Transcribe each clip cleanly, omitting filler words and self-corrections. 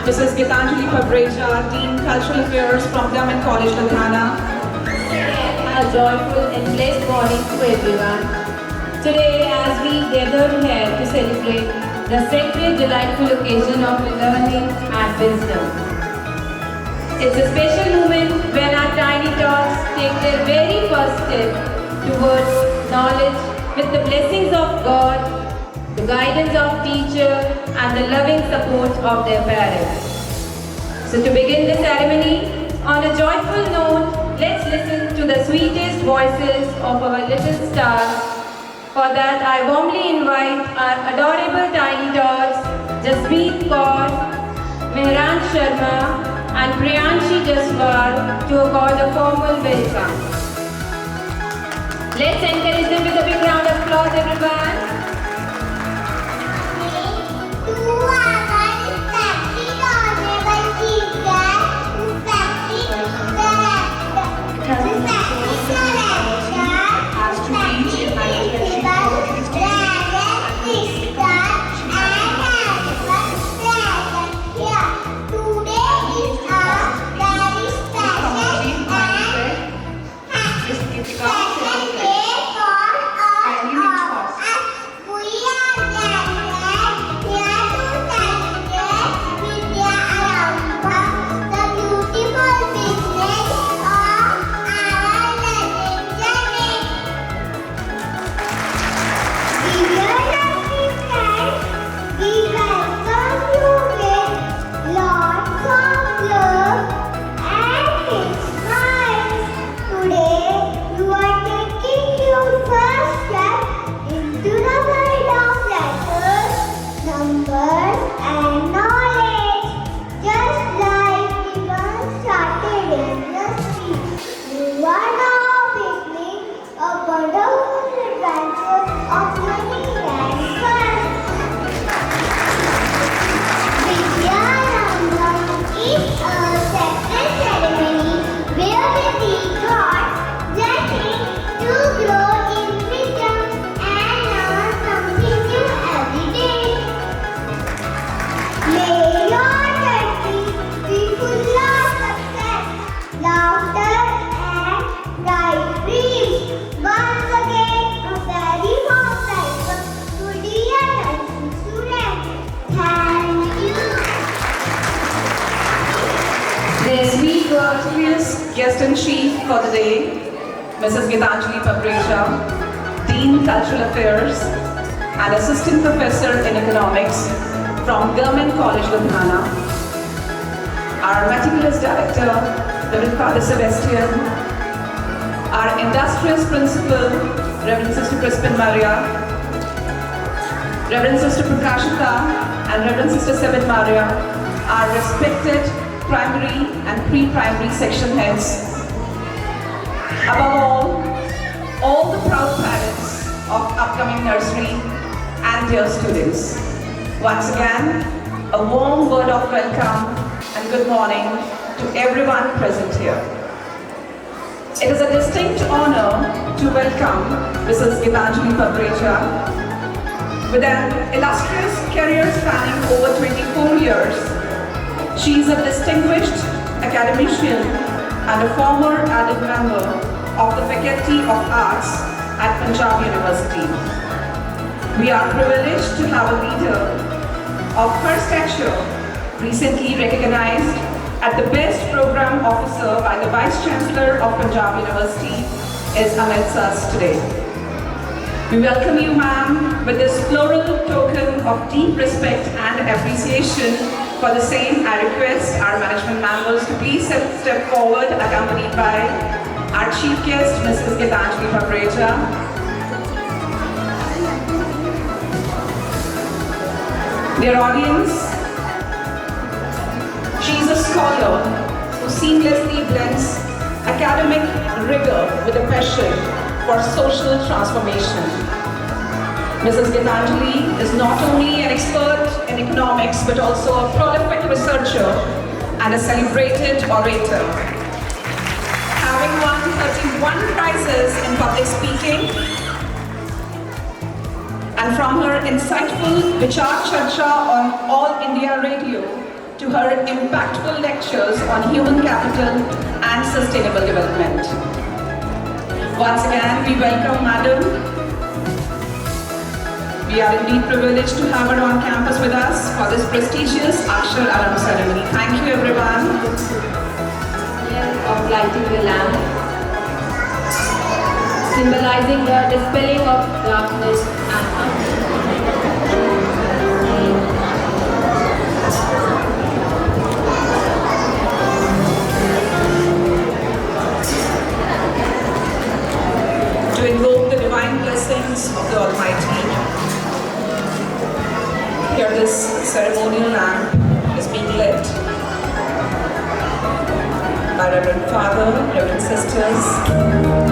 Mrs. Gitanjali Pabreja, Dean Cultural Affairs from Government College, Ludhiana. A joyful and blessed morning to everyone. Today, as we gather here to celebrate the sacred, delightful occasion of learning and wisdom. It's a special moment when our tiny tots take their very first step towards knowledge with the blessings of God, the guidance of teacher, and the loving support of their parents. So to begin the ceremony, on a joyful note, let's listen to the sweetest voices of our little stars. For that, I warmly invite our adorable tiny tots, Jasmeet Kaur, Mehran Sharma, and Priyanshi Jaswal to accord a formal welcome. Let's encourage them with a big round of applause, everyone. Guest-in-chief for the day, Mrs. Gitanjali Pabreja, Dean Cultural Affairs and Assistant Professor in Economics from Government College, Ludhiana. Our Meticulous Director, Reverend Father Sebastian, our Industrious Principal, Reverend Sister Crispin Maria, Reverend Sister Prakashita and Reverend Sister Sebit Maria, our respected primary and pre-primary section heads. Above all the proud parents of upcoming nursery and dear students. Once again, a warm word of welcome and good morning to everyone present here. It is a distinct honor to welcome Mrs. Gitanjali Pabreja. With an illustrious career spanning over 24 years, she is a distinguished academician and a former added member of the Faculty of Arts at Punjab University. We are privileged to have a leader of her stature recently recognized as the Best Program Officer by the Vice Chancellor of Punjab University is amidst us today. We welcome you, ma'am, with this floral token of deep respect and appreciation. For the same, I request our management members to please step forward, accompanied by our chief guest, Mrs. Gitanjali Pabreja. Dear audience, she is a scholar who seamlessly blends academic rigor with a passion for social transformation. Mrs. Gitanjali is not only an expert in economics but also a prolific researcher and a celebrated orator. Having won 31 prizes in public speaking, and from her insightful Vichar Charcha on All India Radio, to her impactful lectures on human capital and sustainable development. Once again, we welcome Madam. We are indeed privileged to have her on campus with us for this prestigious Akshar Aram ceremony. Thank you, everyone. Of lighting the lamp, symbolizing the dispelling of darkness and To invoke the divine blessings of the Almighty. Here this ceremonial lamp is being lit by Reverend Father, Reverend Sisters.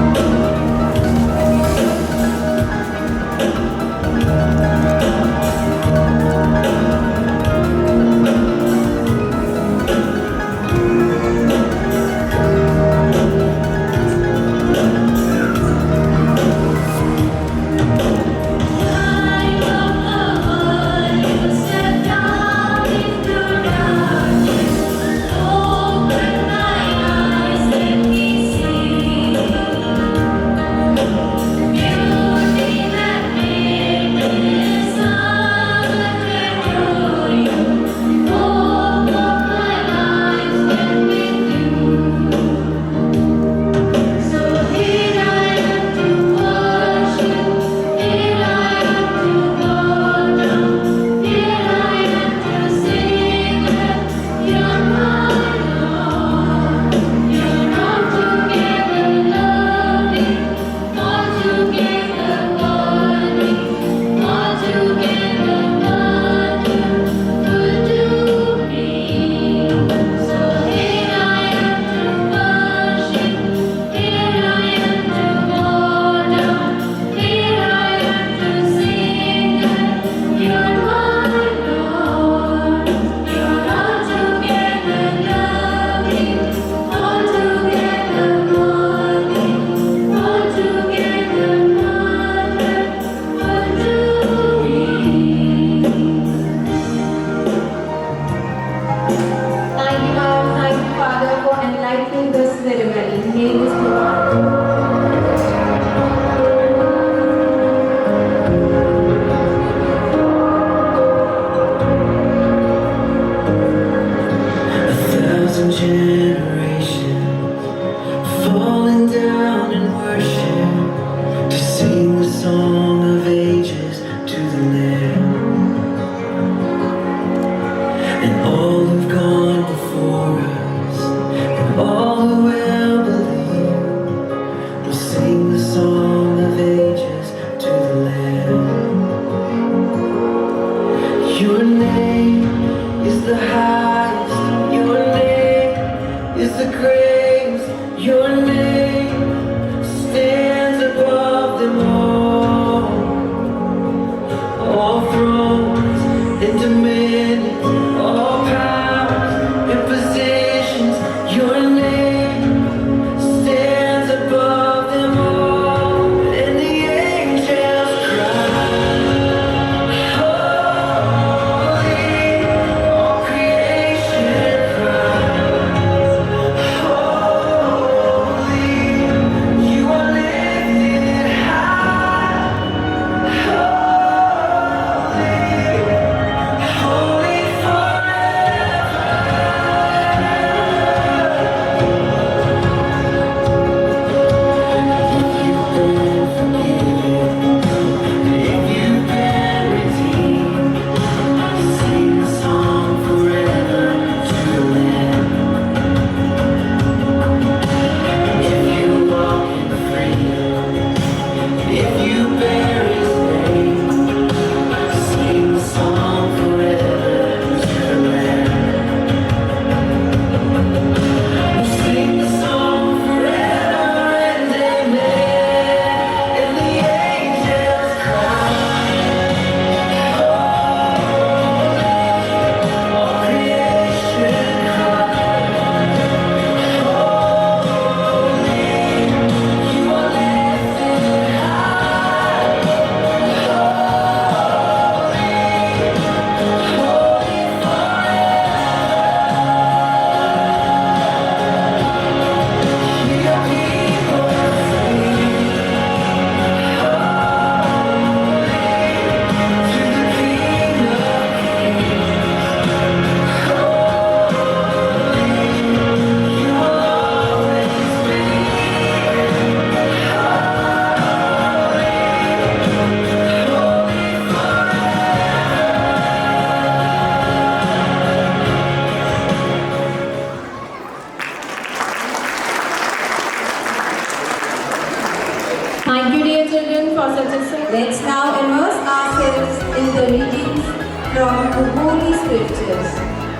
Let's now immerse ourselves in the readings from the Holy Scriptures,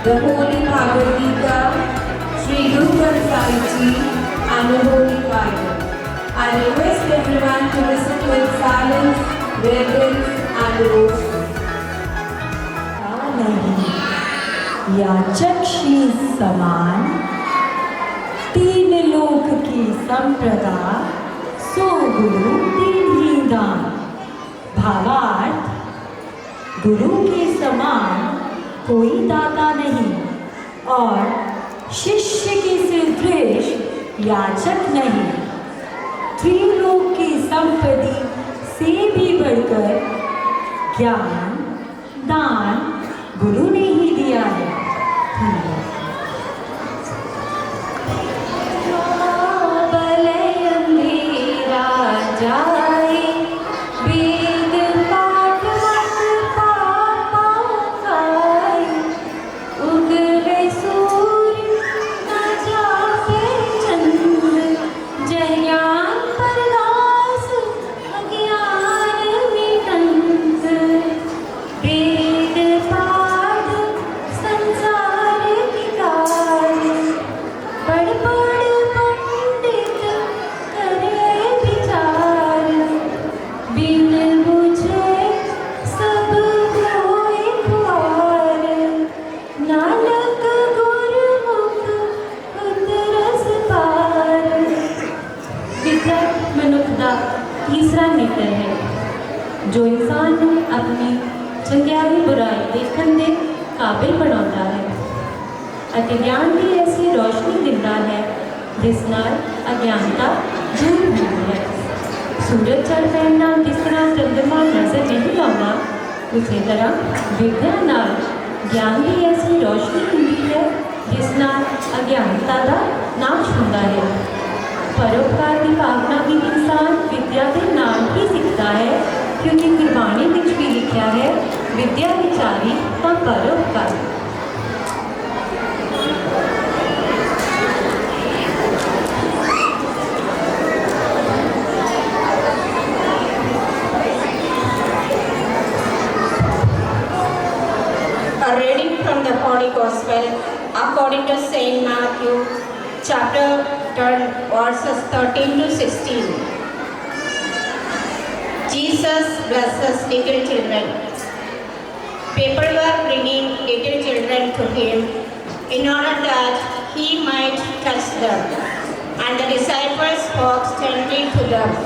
the Holy Bhagavad Gita, Sri Guru Granth Sahib Ji, and the Holy Bible. I request everyone to listen with silence, reverence, and devotion. नहीं याचक श्री समान तीन लोक की संप्रदा सो गुरु दीन्ही दान। भावार्थ गुरु के समान कोई दाता नहीं और शिष्य के सदृश याचक नहीं। त्रिलोक की संपत्ति से भी बढ़कर ज्ञान दान गुरु ने ही दिया है। तीसरा नेत्र है जो इंसान ਨੂੰ ਆਪਣੀ ਚੰਗਿਆਈ ਬੁਰਾਈ ਦੇਖਣ ਦੇ ਕਾਬਿਲ ਬਣਾਉਂਦਾ ਹੈ ਅਤੇ ਗਿਆਨ ਦੀ ਐਸੀ ਰੋਸ਼ਨੀ ਦਿੰਦਾ ਹੈ ਜਿਸ ਨਾਲ ਅਗਿਆਨਤਾ ਦੂਰ ਹੁੰਦੀ ਹੈ। ਸੂਰਜ ਚੜ੍ਹ ਪੈਣ ਨਾਲ ਜਿਸ ਤਰ੍ਹਾਂ ਚੰਦਰਮਾ ਨਜ਼ਰ ਨਹੀਂ ਆਉਂਦਾ ਉਸੇ ਤਰ੍ਹਾਂ ਵਿਦਿਆ ਨਾਲ ਗਿਆਨ ਦੀ ਐਸੀ ਰੋਸ਼ਨੀ ਹੁੰਦੀ ਹੈ ਜਿਸ ਨਾਲ ਅਗਿਆਨਤਾ ਦਾ ਨਾਸ਼ ਹੁੰਦਾ ਹੈ। परोपकार की भावना भी इंसान विद्या के नाम ही सीखता है क्योंकि गुरबाणी में भी लिखा है विद्या विचारी का परोपकार। A reading from the Holy Gospel according to Saint Matthew, chapter 10, verses 13 to 16. Jesus blesses little children. People were bringing little children to him in order that he might touch them, and the disciples spoke gently to them.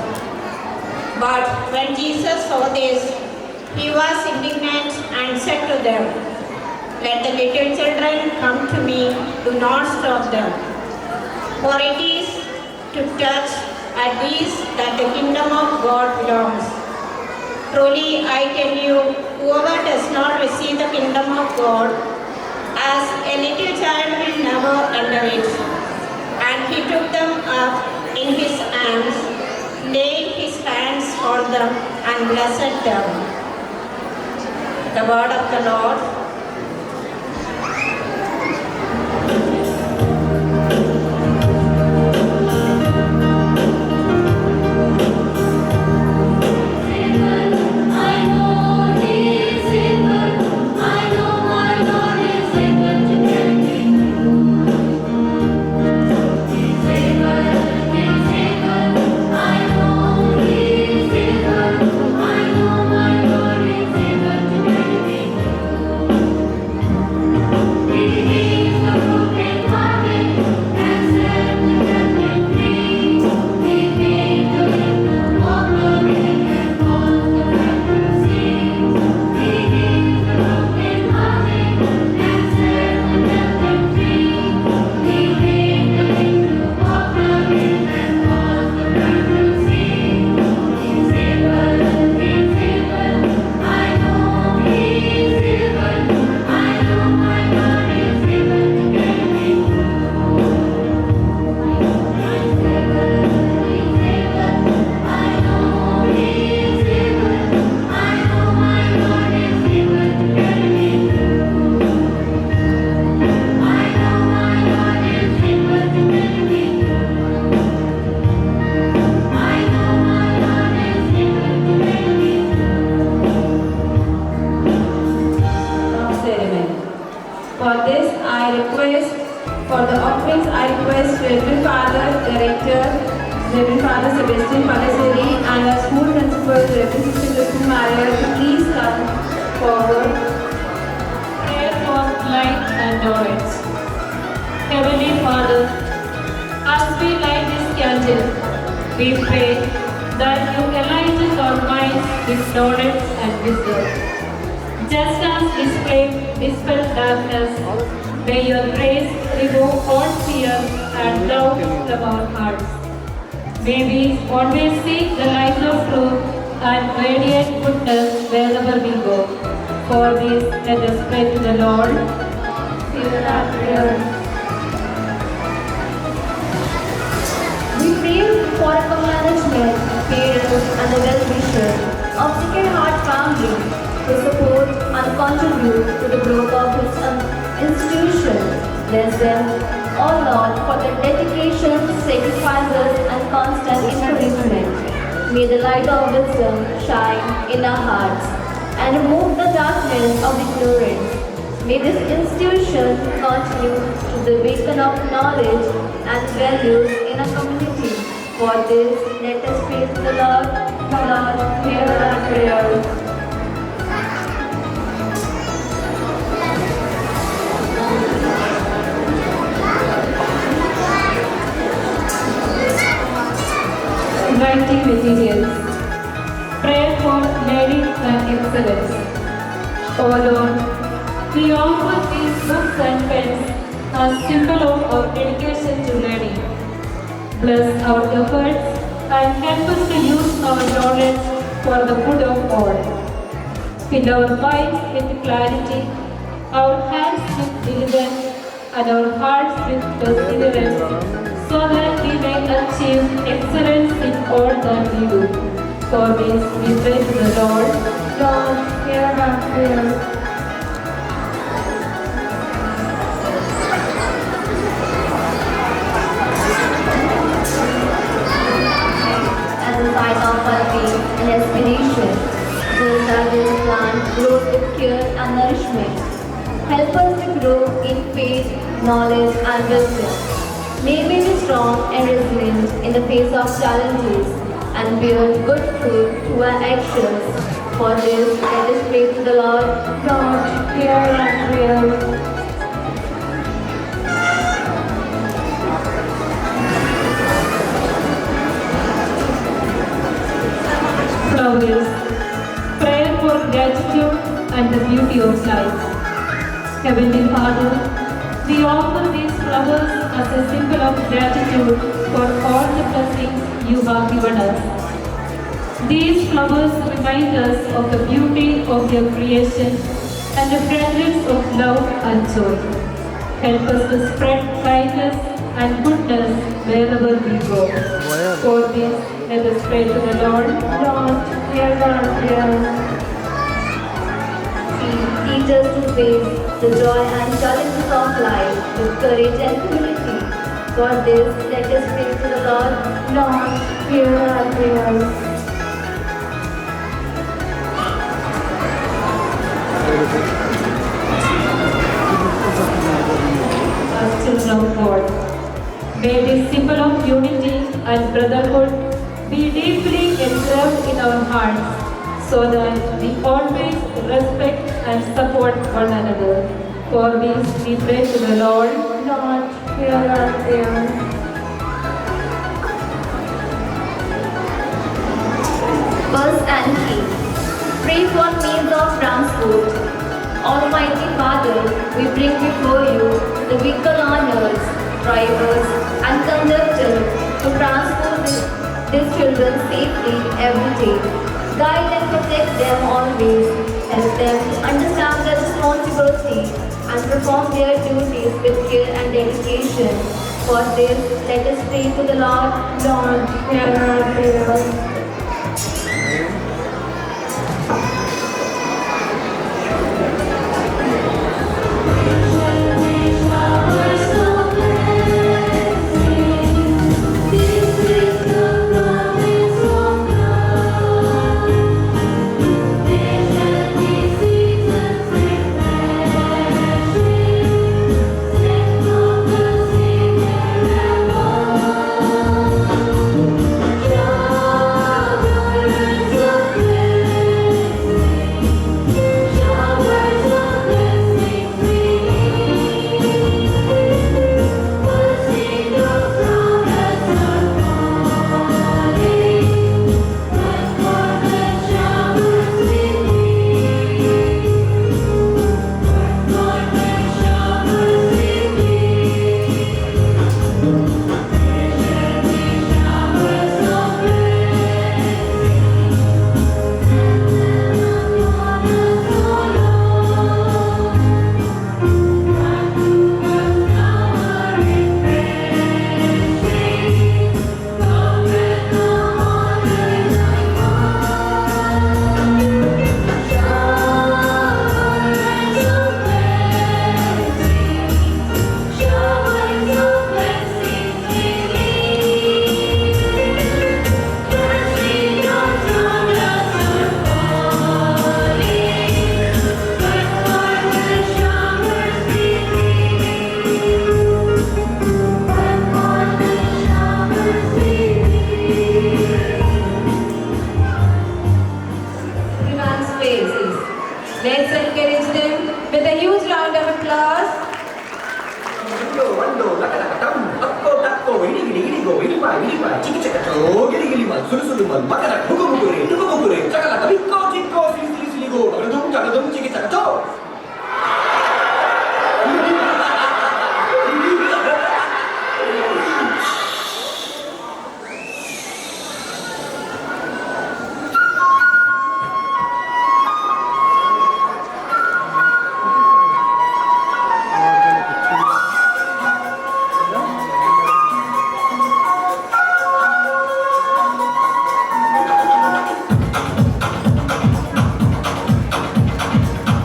But when Jesus saw this, he was indignant and said to them, "Let the little children come to me, do not stop them. For it is to touch at these that the kingdom of God belongs. Truly I tell you, whoever does not receive the kingdom of God as a little child will never enter it." And he took them up in his arms, laid his hands on them, and blessed them. The word of the Lord. this, for the offerings, I request Reverend Father, Director, Reverend Father Sebastian Palaseri, and our school principal, Reverend Sister Krishna Maria, to please come forward. Prayer for light and knowledge. Heavenly Father, as we light this candle, we pray that you enlighten our minds with knowledge and wisdom. Just as this flame dispels darkness, may your grace remove all fear and doubt from our hearts. May we always seek the light of truth and radiate goodness wherever we go. For this, let us pray to the Lord. Hear our prayer. We pray for our management, parents, and the well-wishers of Sacred Heart family to support and contribute to the growth of this institution. Bless them, O Lord, for their dedication, sacrifices, and constant encouragement. May the light of wisdom shine in our hearts and remove the darkness of ignorance. May this institution continue to the beacon of knowledge and values in our community. For this, let us pray to the Lord. Lord, hear our prayer. Writing materials. Prayer for learning and excellence. O Lord, we offer these books and pens as symbol of our dedication to learning. Bless our efforts and help us to use our knowledge for the good of all. Fill our minds with clarity, our hands with diligence, and our hearts with perseverance, so that we may achieve excellence in all that we do. For this, we pray to the Lord. Lord, hear our prayer. As a sign of our faith and aspiration, those are this plant grows with care and nourishment. Help us to grow in faith, knowledge, and wisdom. May we be strong and resilient in the face of challenges and bear good fruit through our actions. For this, let us pray to the Lord. Lord, hear our prayer. Flowers. Prayer for gratitude and the beauty of life. Heavenly Father, we offer these flowers as a symbol of gratitude for all the blessings you have given us. These flowers remind us of the beauty of your creation and the fragrance of love and joy. Help us to spread kindness and goodness wherever we go. For this, let us pray to the Lord. Lord, hear our prayer. Teach us to face the joy and challenges of life with courage and humility. For this, let us pray to the Lord. Lord, hear our prayer. As children of God, may this symbol of unity and brotherhood be deeply engraved in our hearts, so that we always respect and support one another. For this, we pray to the Lord. Lord, hear our prayer. Bus and key. Pray for means of transport. Almighty Father, we bring before you the vehicle owners, drivers, and conductors to transport these children safely every day. Guide and protect them always. Help them to understand their responsibility and perform their duties with care and dedication. For this, let us pray to the Lord. Lord, hear our prayer. suluman makana hugumugure hugumugure cakala tapi kau sili sili go dum ciki cakato.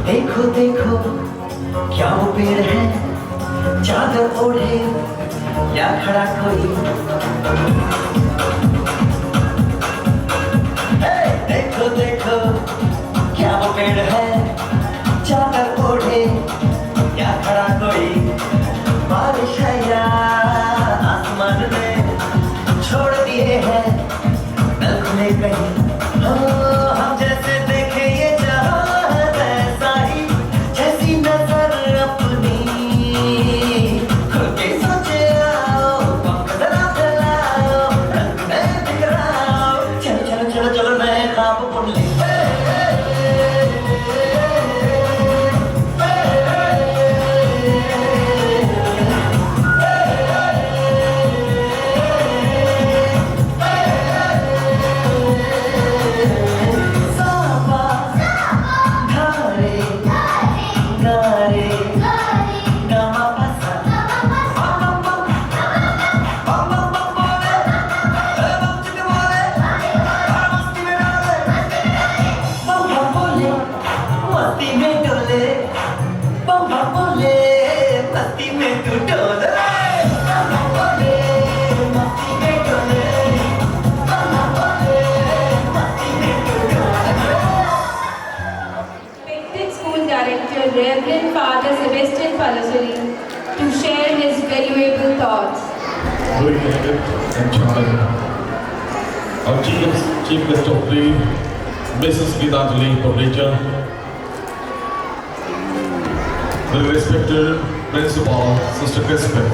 देखो देखो क्या वो पेड़ है चादर ओढ़े या खड़ा कोई हे, देखो देखो क्या वो पेड़ है चादर ओढ़े या खड़ा कोई बारिश है या आसमान में छोड़ दिए हैं नल खुले कहीं हो हम जैसे देखे ये Reverend Father Sebastian Palasuri to share his valuable thoughts. Very candid and charming. Our chief guest of the Mrs. Gitanjali Publisher, the respected Principal, Sister Crispin,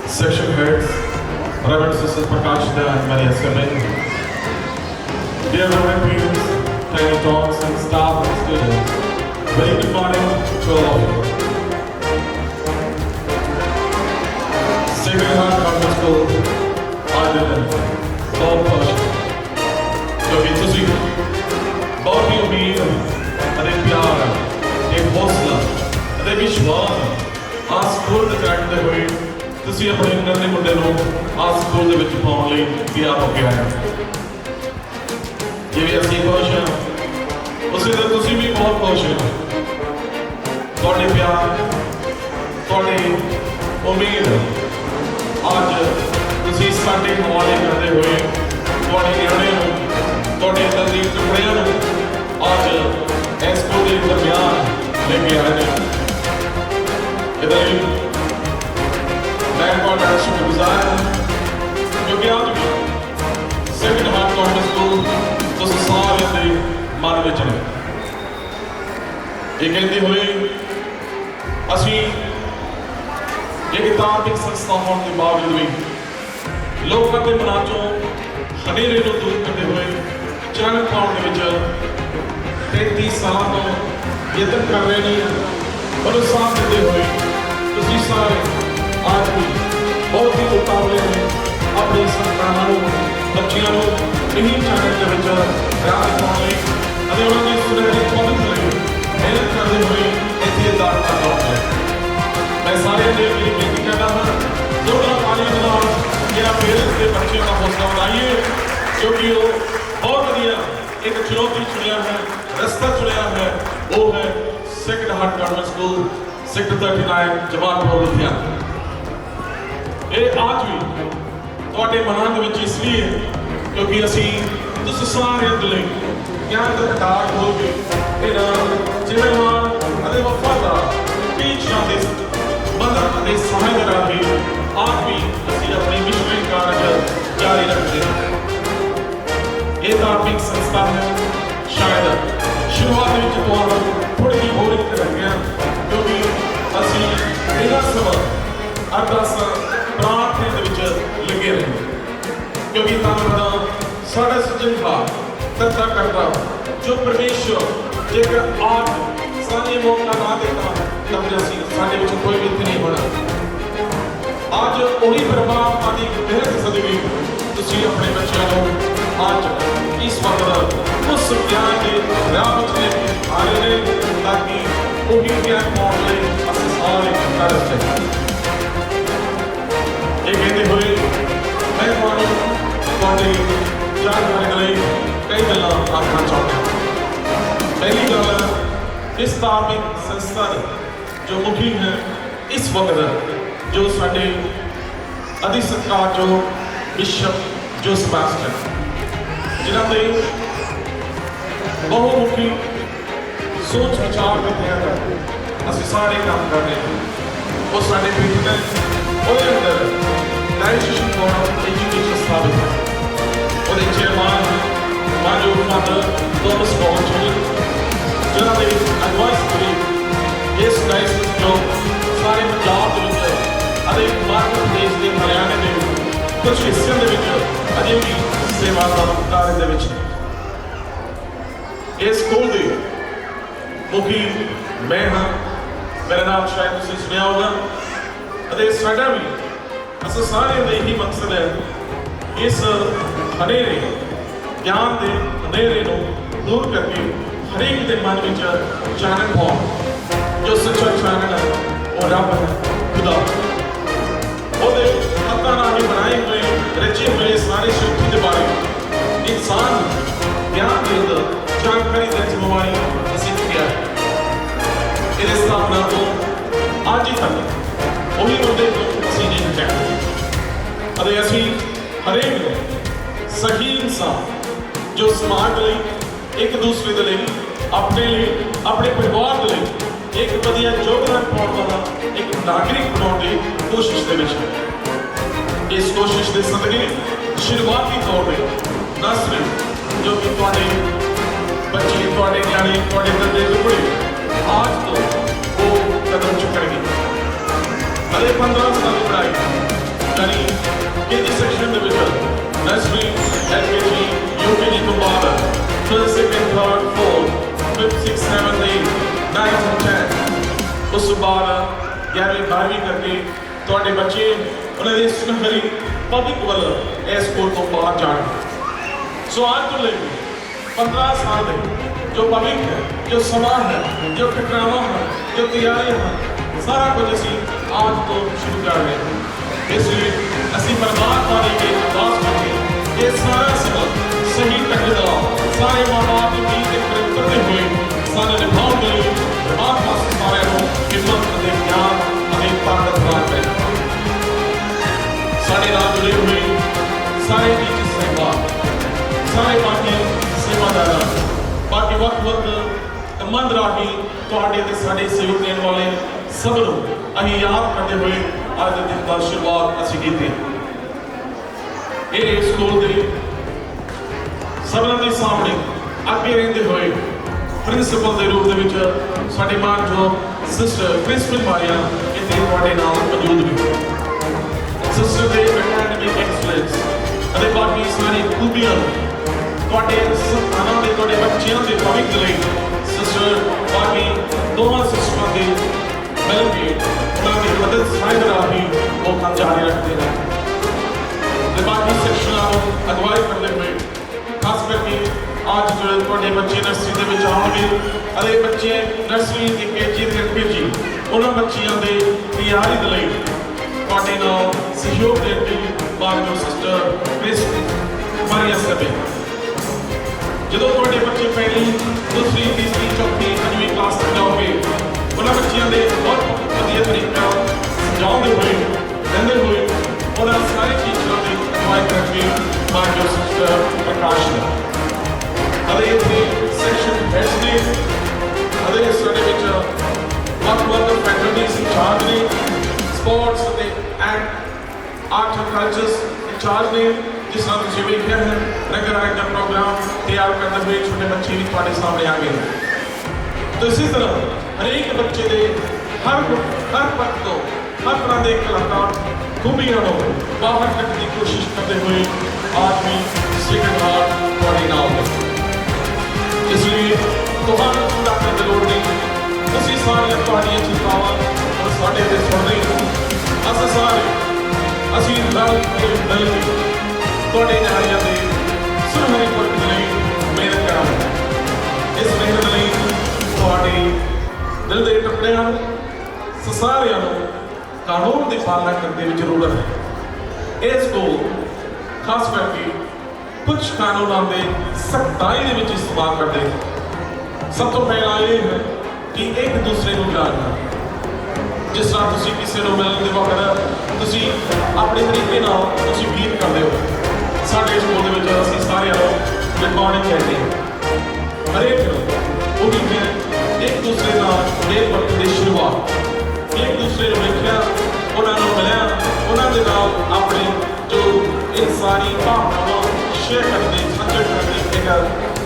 Section Heads, Reverend Sisters Prakashita and Maria Semin, dear Reverend Parents, Tiny Talks and staff and students, very good morning to all of you. Sacred Heart Convent School, Ireland, बहुत खुश क्योंकि तुसी बहुत ही उम्मीद अरे प्यार एक हौसला अरे विश्वास आ स्कूल ਦੇ ਚੜ੍ਹਦੇ ਹੋਏ ਤੁਸੀਂ ਆਪਣੇ ਨੰਨੇ ਮੁੰਡੇ ਨੂੰ ਆ ਸਕੂਲ ਦੇ ਵਿੱਚ ਪਾਉਣ ਲਈ ਤਿਆਰ ਹੋ ਕੇ ਆਏ ਜਿਵੇਂ ਅਸੀਂ ਖੁਸ਼ ਹਾਂ ਉਸੇ ਤਰ੍ਹਾਂ ਤੁਸੀਂ ਵੀ ਬਹੁਤ ਖੁਸ਼ ਹੋ ਤੁਹਾਡੇ ਪਿਆਰ ਤੁਹਾਡੀ ਉਮੀਦ ਅੱਜ ਤੁਸੀਂ ਸਾਡੇ ਹਵਾਲੇ ਕਰਦੇ ਹੋਏ ਤੁਹਾਡੇ ਨਿਆਣਿਆਂ ਨੂੰ ਤੁਹਾਡੇ ਅੰਦਰ ਦੀ ਟੁਕੜਿਆਂ ਨੂੰ ਅੱਜ ਇਸ ਸਕੂਲ ਦੇ ਦਰਮਿਆਨ ਲੈ ਕੇ ਆਏ ਨੇ ਇਹਦਾ ਲਈ ਮੈਂ ਤੁਹਾਡਾ ਸ਼ੁਕਰਗੁਜ਼ਾਰ ਹਾਂ ਕਿਉਂਕਿ ਅੱਜ ਵੀ ਸੈਕੰਡ ਹਾਰਟ ਕਾਨਵੈਂਟ ਸਕੂਲ ਤੁਸੀਂ ਸਾਰਿਆਂ ਦੇ ਮਨ ਵਿੱਚ ਨੇ ਇਹ ਕਹਿੰਦੇ ਹੋਏ ਅਸੀਂ एक धार्मिक संस्था होने के बावजूद भी लोगों के मनां चों हनेरे को दूर करते हुए चरण पाने 33 साल तो यत्न कर रहे हैं और साथ देते हुए तुसीं सारे आज भी बहुत ही उतावले हैं अपने संतानों बच्चियों को इन्हीं चैनल के विच राह दिखाने और उन्होंने सुनहरी मदद लिए मेहनत करते हुए इतने दान करना है मैं सारे देव की बेनती करता हूँ जोड़ा पानी बनाओ मेरा पेरेंट्स के बच्चे का हौसला बढ़ाइए क्योंकि वो बहुत बढ़िया एक चुनौती चुनिया है रास्ता चुनिया है वो है sacred heart convent school sector 39 Jamalpur Ludhiana ये आज भी ਤੁਹਾਡੇ ਮਨਾਂ ਦੇ ਵਿੱਚ ਇਸ ਲਈ ਕਿਉਂਕਿ ਅਸੀਂ ਤੁਸੀਂ ਸਾਰਿਆਂ ਦੇ ਲਈ ਗਿਆਨ ਦਾ ਦਾਰ ਹੋ ਕੇ ਇਹਨਾਂ ਜ਼ਿੰਮੇਵਾਰ ਅਤੇ ਵਫਾਦਾਰ ਟੀਚਰਾਂ ਦੇ मदद के सहायता राही आज भी ਅਸੀਂ अपने मिशनरी कार्य जारी रखते हैं ये धार्मिक संस्था है शायद शुरुआत में ਤੁਹਾਨੂੰ थोड़ी जी बोरिंग लग गया क्योंकि ਅਸੀਂ ਇਹਨਾਂ ਸਮਾਂ ਅਰਦਾਸਾਂ ਪ੍ਰਾਰਥਨਾ ਦੇ ਵਿੱਚ ਲੱਗੇ ਰਹੇ ਕਿਉਂਕਿ ਤੁਹਾਨੂੰ ਪਤਾ ਸਾਡਾ साडा सृजनहार करता करता जो परमेश्वर जेकर आज साने मौका ना देता तब जैसी साडे विच कोई भी नहीं होना। आज वही परमात्मा की मेहनत सदके तुसीं अपने बच्चों को आज इस वक्त उस ज्ञान के राह में लेके आ रहे हैं ताकि वही ज्ञान पाने लई असीं सारे तरस जाइए। ये कहते हुए मैं तुहाडी जानकारी लई कई गल्लां आखना चाहता हूँ। पहली गल इस धार्मिक संस्था के जो मुखी हैं इस वक्त जो साडे अति सत्कारयोग बिशप जो सेबेस्टियन जिन्हां दे बहुमुखी सोच विचार के तहत असीं सारे काम कर रहे हैं। वो साडे पीठ ने ਉਹਦੇ ਅੰਦਰ ਡਾਇਰੈਕਸ਼ਨ ਫੋਰਮ ਐਜੂਕੇਸ਼ਨ ਸਥਾਪਿਤ ਹੈ। ਉਹਦੇ ਚੇਅਰਮੈਨ ਮਾਨਯੋਗ ਫਾਦਰ ਥੋਮਸ ਬੌਂਚੀ ਜਿਨ੍ਹਾਂ ਦੇ ਐਡਵਾਈਸ ਤੇ ਇਸ ਡਾਇਰੈਕਸ਼ਨ ਜੋ ਸਾਰੇ ਪੰਜਾਬ ਦੇ ਵਿੱਚ ਅਤੇ ਮੱਧ ਪ੍ਰਦੇਸ਼ ਦੇ ਹਰਿਆਣੇ ਦੇ ਕੁਝ ਹਿੱਸਿਆਂ ਦੇ ਵਿੱਚ ਅਜੇ ਵੀ ਸੇਵਾ ਦਾ ਕਾਰਜ ਦੇ ਵਿੱਚ ਇਸ ਸਕੂਲ ਦੇ ਮੁਖੀ ਮੈਂ ਹਾਂ। ਮੇਰਾ ਨਾਮ ਸ਼ਾਇਦ ਤੁਸੀਂ ਸੁਣਿਆ ਹੋਗਾ ਅਤੇ ਸਾਡਾ ਵੀ ਅਸੀਂ ਸਾਰਿਆਂ ਦਾ ਇਹੀ ਮਕਸਦ ਹੈ ਇਸ ਹਨੇਰੇ ਗਿਆਨ ਦੇ ਹਨੇਰੇ ਨੂੰ ਦੂਰ ਕਰਕੇ ਹਰੇਕ ਦੇ ਮਨ ਵਿੱਚ ਚਾਨਣ ਪਾਉਣ। ਜੋ ਸੱਚਾ ਚਾਨਣ ਹੈ ਉਹ ਰੱਬ ਹੈ, ਖੁਦਾ। ਉਹਦੇ ਹੱਥਾਂ ਨਾਲ ਹੀ ਬਣਾਏ ਹੋਏ ਰਚੇ ਹੋਏ ਸਾਰੇ ਸ੍ਰਿਸ਼ਟੀ ਦੇ ਬਾਰੇ ਇਨਸਾਨ ਗਿਆਨ ਦੇ ਅੰਦਰ ਜਾਣਕਾਰੀ ਦੇਣ ਜ਼ਿੰਮੇਵਾਰੀ ਅਸੀਂ ਚੁੱਕਿਆ ਹੈ। ਇਹਦੇ ਸਥਾਪਨਾ ਤੋਂ ਅੱਜ ਤੱਕ ਉਹੀ ਮੁੱਦੇ ਤੋਂ ਅਸੀਂ ਨਹੀਂ ਹਟੇ ਅਤੇ ਅਸੀਂ ਹਰੇਕ ਨੂੰ ਸਹੀ ਇਨਸਾਨ ਜੋ ਸਮਾਜ ਲਈ ਇੱਕ ਦੂਸਰੇ ਦੇ ਲਈ ਆਪਣੇ ਲਈ ਆਪਣੇ ਪਰਿਵਾਰ ਦੇ ਲਈ ਇੱਕ ਵਧੀਆ ਯੋਗਦਾਨ ਪਾਉਣ ਵਾਲਾ ਇੱਕ ਨਾਗਰਿਕ ਬਣਾਉਣ ਦੀ ਕੋਸ਼ਿਸ਼ ਦੇ ਵਿੱਚ ਹੈ। ਇਸ ਕੋਸ਼ਿਸ਼ ਦੇ ਸਦਕੇ ਸ਼ੁਰੂਆਤੀ ਤੌਰ ਤੇ ਨਾ ਸਿਰਫ ਜੋ ਕਿ ਤੁਹਾਡੇ ਬੱਚੇ ਤੁਹਾਡੇ ਨਿਆਣੇ ਤੁਹਾਡੇ ਦਰਦੇ ਟੁਕੜੇ आज तो वो कदम चुकणगे। अरे 15 साल की पढ़ाई यानी केजी सेक्शन ਦੇ ਵਿੱਚ नर्सरी एलकेजी यूकेजी ਤੋਂ ਬਾਅਦ first second third fourth fifth six seventh eight ninth और 10th ਉਸ ਤੋਂ ਬਾਅਦ 11ਵੀਂ 12ਵੀਂ ਕਰਕੇ ਤੁਹਾਡੇ ਬੱਚੇ ਉਹਨਾਂ ਦੇ ਸੁਨਹਿਰੀ ਪਬਲਿਕ ਵੱਲ ਇਸ ਸਕੂਲ ਤੋਂ ਬਾਹਰ ਜਾਣਗੇ। ਸੋ ਅੱਜ ਤੋਂ ਲੈ ਕੇ 15 साल ਦੇ जो पब्लिक है जो सवाल है जो टकरावा है जो तैयारियां हैं सारा कुछ असी आज तो शुरू कर रहे हैं। इसलिए असी परमात्मा के अरदास करके ये सारा सबक सही ढंग सारे माँ बाप की नींद के करीब करते हुए सारे निभाव के लिए परमात्मा से सारे हिम्मत और ज्ञान और ताकत प्राप्त करें। सारे नाल जुड़े हुए सारे टीचर साहिबान सारे बाकी सेवादार बाकी वक्त मंद राही ਤੁਹਾਡੇ ਤੇ ਸਾਡੇ ਸਹਿਯੋਗ ਦੇਣ ਵਾਲੇ ਸਭ ਨੂੰ ਅਸੀਂ ਯਾਦ ਕਰਦੇ ਹੋਏ ਅੱਜ ਦੇ ਦਿਨ ਦਾ ਸ਼ੁਰੂਆਤ ਅਸੀਂ ਕੀਤੀ। ਇਹ ਸਕੂਲ ਦੇ ਸਭਨਾਂ ਦੇ ਸਾਹਮਣੇ ਅੱਗੇ ਰਹਿੰਦੇ ਹੋਏ ਪ੍ਰਿੰਸੀਪਲ ਦੇ ਰੂਪ ਦੇ ਵਿੱਚ ਸਾਡੇ ਮਾਨਯੋਗ ਸਿਸਟਰ ਕ੍ਰਿਸਟਨ ਮਾਰੀਆ ਇੱਥੇ ਤੁਹਾਡੇ ਨਾਲ ਮੌਜੂਦ ਨੇ। ਸਿਸਟਰ ਦੇ ਐਕੈਡਮਿਕ ਐਕਸਲੈਂਸ ਅਤੇ ਬਾਕੀ ਸਾਰੀ ਖੂਬੀਆਂ ਤੁਹਾਡੇ ਸੰਤਾਨਾਂ ਦੇ ਤੁਹਾਡੇ ਬੱਚਿਆਂ ਦੇ ਭਵਿੱਖ ਲਈ ਸਿਸਟਰ ਬਾਕੀ ਦੋਵਾਂ ਸਿਸਟਰਾਂ ਦੇ ਮਿਲ ਕੇ ਉਹਨਾਂ ਦੀ ਮਦਦ ਸਹਾਇਤਾ ਰਾਹੀਂ ਉਹ ਕੰਮ ਜਾਰੀ ਰੱਖਦੇ ਨੇ ਤੇ ਬਾਕੀ ਸੈਕਸ਼ਨਾਂ ਨੂੰ ਅਗਵਾਈ ਕਰਦੇ ਹੋਏ ਖਾਸ ਕਰਕੇ ਅੱਜ ਜਿਹੜੇ ਤੁਹਾਡੇ ਬੱਚੇ ਨਰਸਰੀ ਦੇ ਵਿੱਚ ਆਉਣਗੇ ਅਤੇ ਬੱਚੇ ਨਰਸਰੀ ਦੇ ਕੇਜੀ ਤੇ ਐਲਕੇਜੀ ਉਹਨਾਂ ਬੱਚਿਆਂ ਦੇ ਤਿਆਰੀ ਦੇ ਲਈ ਤੁਹਾਡੇ ਨਾਲ ਸਹਿਯੋਗ ਦੇਣ ਲਈ ਬਾਕੀ ਸਿਸਟਰ ਕ੍ਰਿਸਟਨ ਮਾਰੀਆ ਸਭੇ ਜਦੋਂ ਤੁਹਾਡੇ ਬੱਚੇ ਪਹਿਲੀ दूसरी तीसरी चौथी पंजवीं क्लास तक जाओगे उन्होंने बच्चों के बहुत वधिया तरीका समझाते हुए रहते हुए उन्होंने सारी टीचरों की अगवाई करके मानयोग सिस्टर प्रकाश ने अरे इतने सैक्शन हेड्स ने अरे साढ़े वक्त फैकल्टीज इंचार्ज ने sports and art and cultures incharge ने जिस तरह तुझे वेख्या है रंगारंग का प्रोग्राम तैयार करते हुए छोटे बच्चे भी तुम्हारे सामने आ गए। तो इसी तरह हर एक बच्चे के हर पक्ष तो हर तरह के कलाकार खूबियां को बाहर तक की कोशिश करते हुए आज भी सेकंड हार्ट थोड़े नाल है। इसलिए तुहानू चिंता करने की लोड़ नहीं। असीं सारियां तुहाड़ियां चिंतावां और साडे ते सुण रही हो। अस सारे असीं रल के मिल के तुहाडे नियाणियां दे सुनहरी भविष्य लई मेहनत करांगे। इस मेहनत लई तुहाडे दिल दे टुकड़िਆਂ ਨੂੰ सारियां ਨੂੰ कानून की पालना करने की जरूरत है। इस को खास करके कुछ कानूनों के सख्ताई के इस्तेमाल करते हैं। सब तो पहला ये है कि एक दूसरे को जानना। जिस तरह तुम किसी को मिलने के वक्त तुम अपने तरीके बीत करते हो। साढ़े स्कूल के असीं सारे रिकॉर्डिंग कहते हैं। हरेक वो भी है एक दूसरे का एक वक्त की शुरुआत एक दूसरे को देखा उन्होंने मिलया उन्होंने अपने जो इंसानी भावनावां शेयर करने साझा करने एक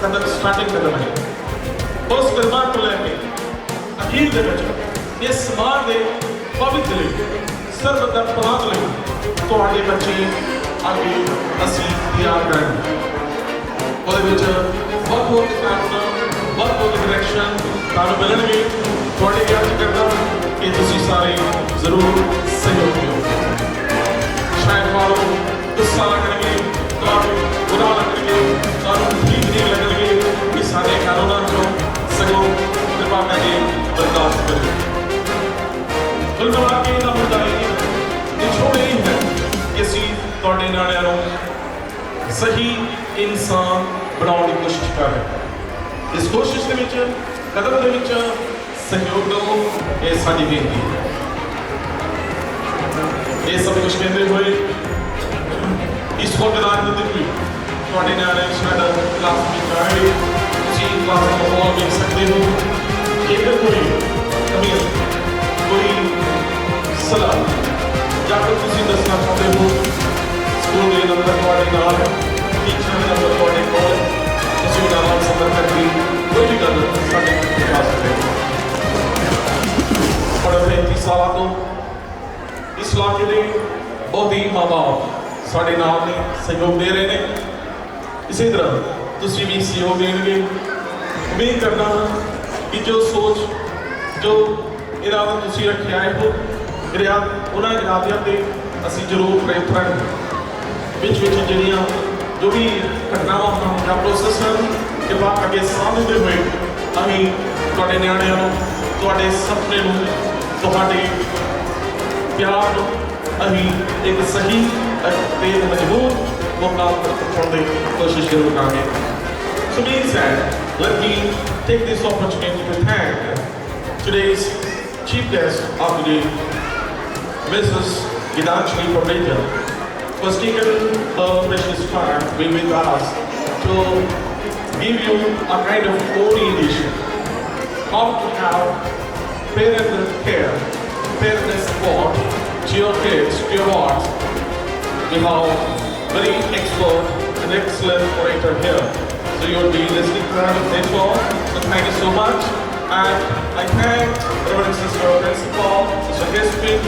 कदम स्टार्टिंग कदम है। उस कदम को लैके अखीर के इस समाज के भविष्य लिए सर्व का भला लिए तुहाडे बच्चे आगे असीं तैयार करेंगे। बहुत कानून बहुत डायरेक्शन तुहानूं मिलणगे। तुहाडे अर्ज करदा कि तुसीं सारे जरूर सहयोग दिओ। शायद तुहानूं गुस्सा लगणगे तुहानूं बुरा लगणगे तुहानूं ठीक नहीं लगणगे कि साडे कानूनां चों सगों कृपा करके बर्दाश्त करो। कुल मिला के इहदा मुद्दा ये छोड़े ही है कि असीं तुहाडे नियाणिਆਂ ਨੂੰ सही इंसान बनाने की कोशिश कर रहे हैं। इस कोशिश के विच कदम के विच सहयोग दो ये साडी बेनती है। ये सब कुछ कहते हुए इस वक्त राजनीति भी तुहाडे नियाणे शायद क्लास में जा रहे तुसीं क्लास का माहौल देख सकते हो। जेकर कोई कमी कोई सलाह या कोई तुसीं दसना चाहते हो स्कूल के नंबर तुहाडे नाल टीचर के नंबर तुहाडे कोल तुसीं उन्हां नाल संपर्क करके कोई भी गल साडे कोल पहुंचा सकते हो। बड़े 35 साल तो इस इलाके के बहुत ही माँ बाप साढ़े नाल ने सहयोग दे रहे हैं। इसी तरह तुसीं भी सहयोग देंगे। उम्मीद करना कि जो सोच जो इरादा तुसीं रखे आए हो उन्होंने इरादियों पर असीं जरूर प्रयत्न करेंगे। विच जिहड़ियां जो भी घटनावां हैं या प्रोसेस हैं कृपा करके सामने हुए असीं तुहाडे नियाणिਆਂ ਨੂੰ तुहाडे सपने ਨੂੰ तुहाडे प्यार ਨੂੰ असीं एक सही ते मजबूत मुकाम तक पहुंचाने की कोशिश जरूर करेंगे। So being said, let me take this opportunity to thank today's chief guest of the day, Mrs. Gitanjali Pabrika, who has taken her precious time to be with us to give you a kind of orientation how to have parental care, parental support to your kids, to your wards. We have very expert and excellent orator here. So you'll be listening to her later on. So thank you so much. And I thank Reverend Sister Principal, Sister Crispin,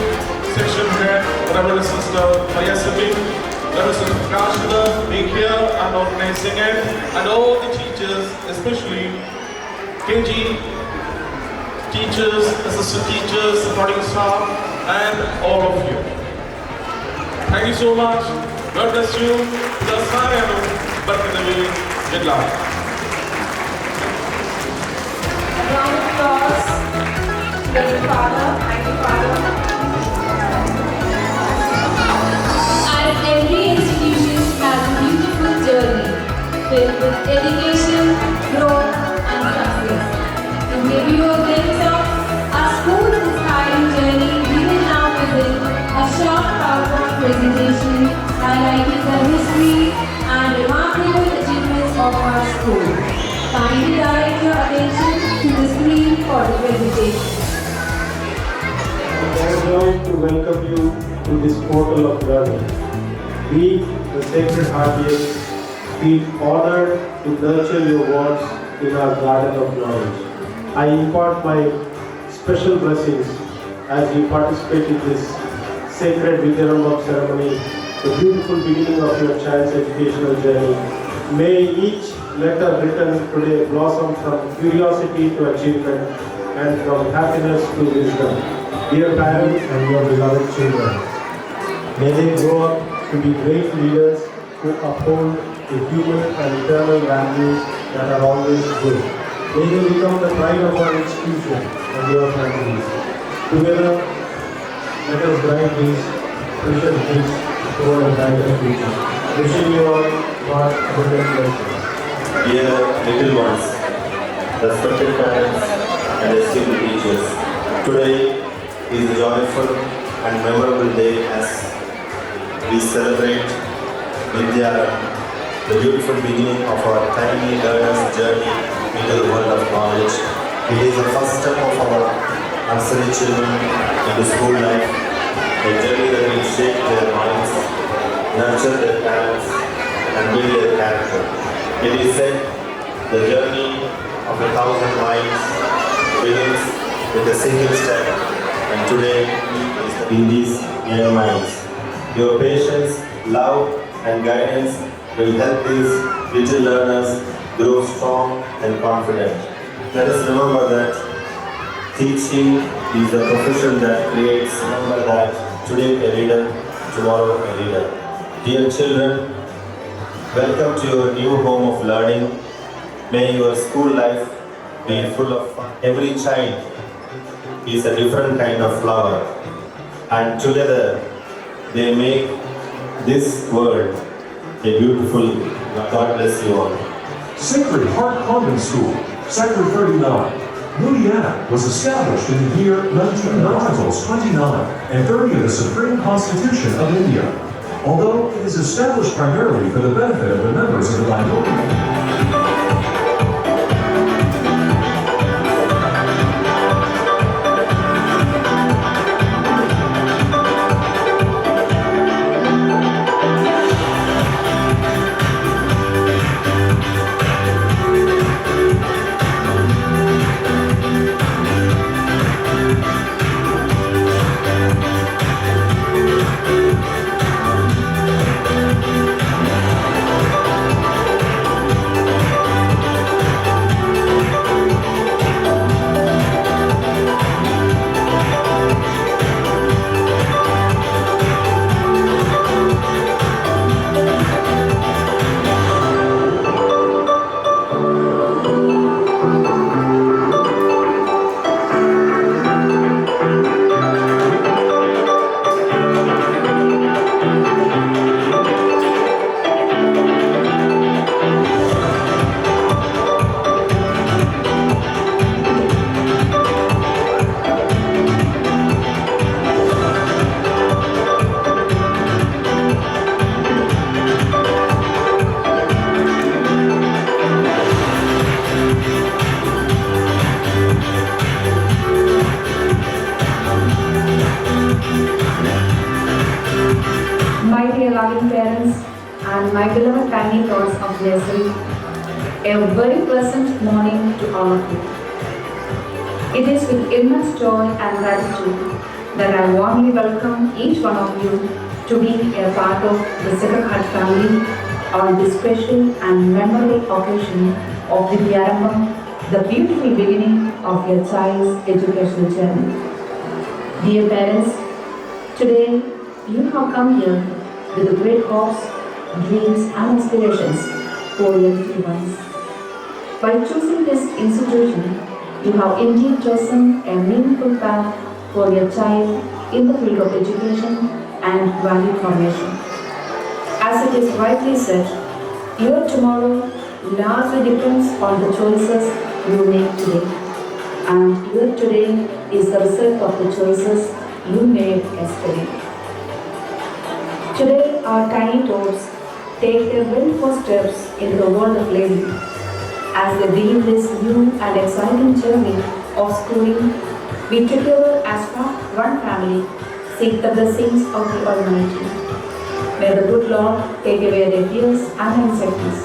Section Head, Reverend Sister Mayasabi, Reverend Sister Kashida being here and organizing it, and all the teachers, especially KG teachers, assistant teachers, supporting staff, and all of you. Thank you so much. God bless you. The Sarayanu Barkadavi Jidla. A round of applause. Thank you, Father. Thank you, Father. As every institution has a beautiful journey filled with education, growth, and success. To give you a glimpse of our school's inspiring journey, we will now visit a short PowerPoint presentation highlighting the history and remarkable achievements of our school. Kindly direct your attention to the screen for the presentation. I am joyed to welcome you to this portal of learning. We, the Sacred Heart Youth, feel honored to nurture your words in our garden of knowledge. I impart my special blessings as you participate in this sacred Vidyarambham ceremony, the beautiful beginning of your child's educational journey. May each letter written today blossom from curiosity to achievement and from happiness to wisdom. Dear parents and your beloved children, may they grow up to be great leaders who uphold the human and eternal values that are always good. May they become the pride of our institution and your families. Together, let us drive these precious gifts toward a brighter future. Wishing you all God's abundant blessings. Dear little ones, respected parents and esteemed teachers, today is a joyful and memorable day as we celebrate Vidyaram, the beautiful beginning of our tiny learner's journey into the world of knowledge. It is the first step of our nursery children into school life, a journey that will shape their minds, nurture their talents, and build their character. It is said, the journey of 1,000 miles begins with a single step, and today is in these young minds. Your patience, love, and guidance will help these little learners grow strong and confident. Let us remember that teaching is a profession that creates, remember that today a reader, tomorrow a leader. Dear children, welcome to your new home of learning. May your school life be full of fun. Every child is a different kind of flower, and together they make this world a beautiful. God bless you all. Sacred Heart Convent School, Sector 39, Ludhiana, was established in the year 1929 and 30 of the Supreme Constitution of India. Although it is established primarily for the benefit of the members of the minority. loving parents and my beloved tiny tots of blessing, a very pleasant morning to all of you. It is with immense joy and gratitude that I warmly welcome each one of you to be a part of the Sacred Heart family on this special and memorable occasion of the Vidyarambham, the beautiful beginning of your child's educational journey. Dear parents, today you have come here with great hopes, dreams and aspirations for your little ones. By choosing this institution, you have indeed chosen a meaningful path for your child in the field of education and value formation. As it is rightly said, your tomorrow largely depends on the choices you make today, and your today is the result of the choices you made yesterday. Today, our tiny tots take their very first steps into the world of learning. As they begin this new and exciting journey of schooling, we together as one family seek the blessings of the Almighty. May the good Lord take away their fears and anxieties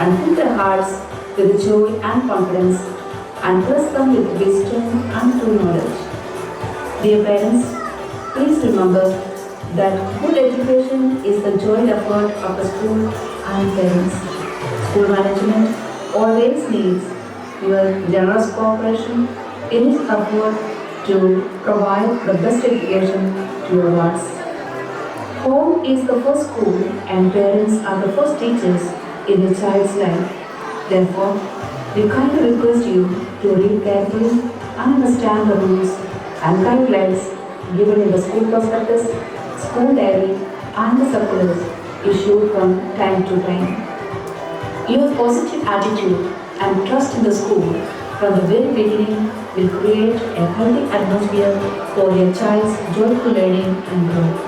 and fill their hearts with joy and confidence and bless them with wisdom and true knowledge. Dear parents, please remember that good education is the joint effort of the school and parents. School management always needs your generous cooperation in its effort to provide the best education to your ones. Home is the first school and parents are the first teachers in a child's life. Therefore, we kindly request you to read carefully and understand the rules and guidelines given in the school prospectus, school diary, and the circulars issued from time to time. Your positive attitude and trust in the school from the very beginning will create a healthy atmosphere for your child's joyful learning and growth.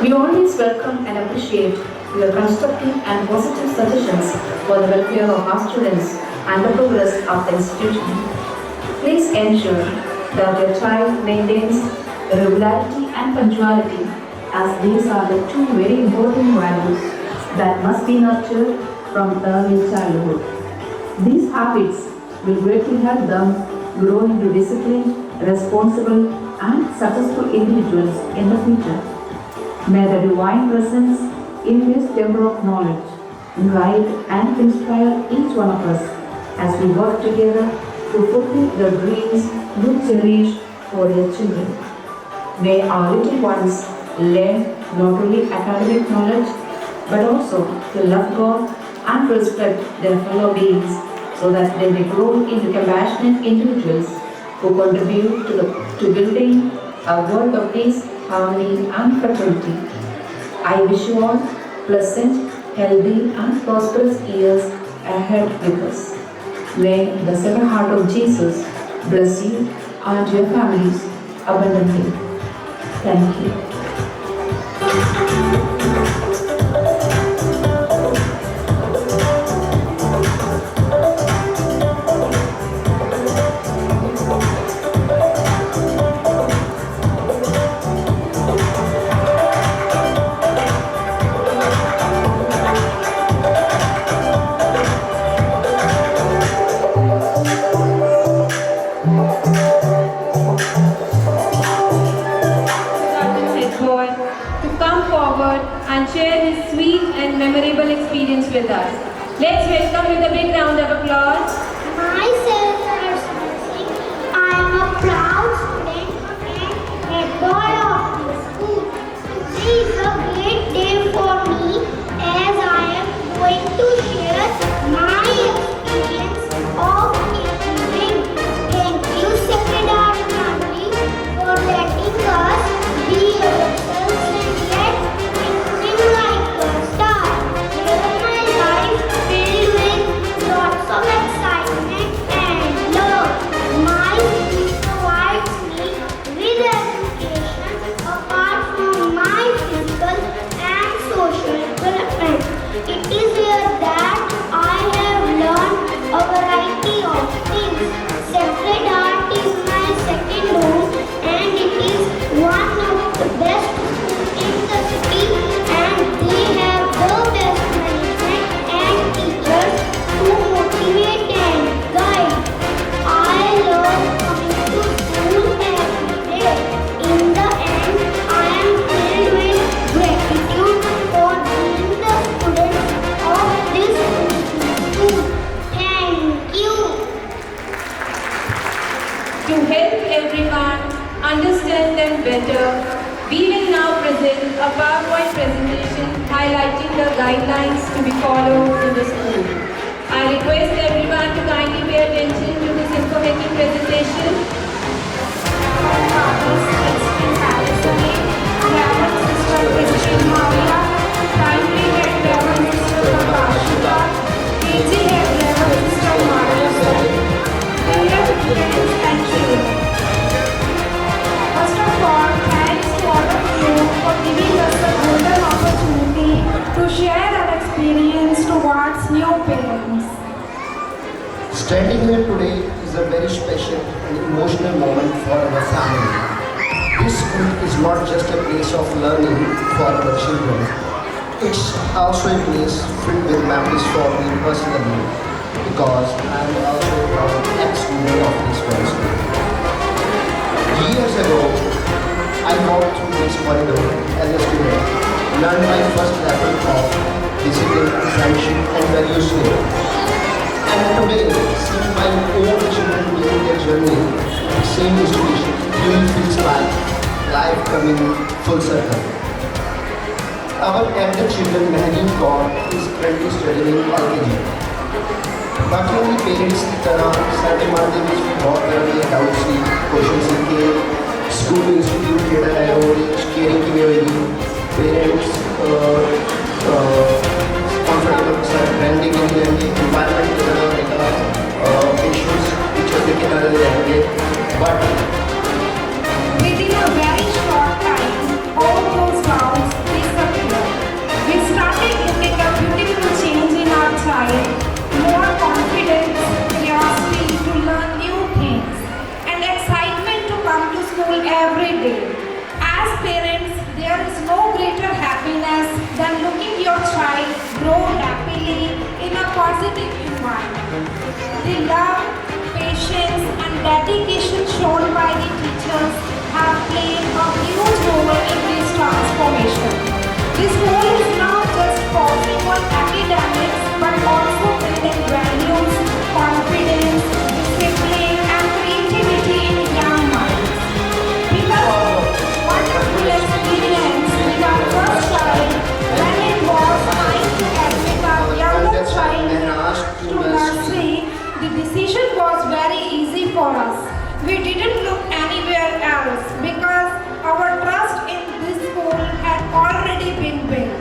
We always welcome and appreciate your constructive and positive suggestions for the welfare of our students and the progress of the institution. Please ensure that your child maintains regularity and punctuality, as these are the two very important values that must be nurtured from early childhood. These habits will greatly help them grow into disciplined, responsible, and successful individuals in the future. May the divine presence in this temple of knowledge guide and inspire each one of us as we work together to fulfill the dreams you cherish for your children. May our little ones learn not only academic knowledge but also to love God and to respect their fellow beings so that they may grow into compassionate individuals who contribute to building a world of peace, harmony and fraternity. I wish you all pleasant, healthy and prosperous years ahead with us. May the Sacred Heart of Jesus bless you and your families abundantly. Thank you. Memorable experience with us. Let's welcome with a big round of applause. Myself, I am a proud student and head boy of the school. Today is a great day for me as I am going to share my experience of teaching. Thank you, Sacred Heart family, for letting us be ourselves and yet thinking like a star. Of excitement and love. My school provides me with education apart from my physical and social development. It is here that I have learned a variety of things. Sacred Heart is my second home and it is one of the best schools in the city, and they have the best management and teachers who motivate and guide. I love coming to school every day. In the end, I am filled with gratitude for being the student of this school. Thank you. To help everyone understand them better, we will now present a PowerPoint presentation highlighting the guidelines to be followed in the school. I request everyone to kindly pay attention to this informative presentation. First of all, thanks to all of you for giving us the golden opportunity to share our experience towards new parents. Standing here today is a very special and emotional moment for our family. This school is not just a place of learning for our children. It's also a place filled with memories for me personally, because I am also a proud ex-student of this one school. ago, I walked through this corridor as a student, learned my first level of discipline, friendship, and values here. And today, seeing my own children begin their journey to the same institution, really feels like life coming full circle. Our eldest children, Mehreen Kaur, is currently studying LKG. बाकी उनकी parents की तरह साढ़े मार के बीच बहुत तरह के डाउट सी क्वेश्चन सी के स्कूल इंस्टीट्यूट जेड़ा है वो केयरिंग की होगी पेरेंट्स कंफर्टेबल सर रहने के लिए एनवायरनमेंट की तरह रहेगा पेशेंट्स टीचर के तरह रहेंगे but within a very short time, all those doubts disappeared. We started to take a beautiful change in our child, more confidence, curiosity to learn new things, and excitement to come to school every day. As parents, there is no greater happiness than looking your child grow happily in a positive environment. The love, patience, and dedication shown by the teachers have played a huge role in this transformation. This school is not just focusing on academics but also building values, confidence, discipline, and creativity in young minds. Because wonderful experience with our first child when it was time to admit our younger child to nursery, the decision was very easy for us. We didn't look anywhere else because our trust in this school had already been built.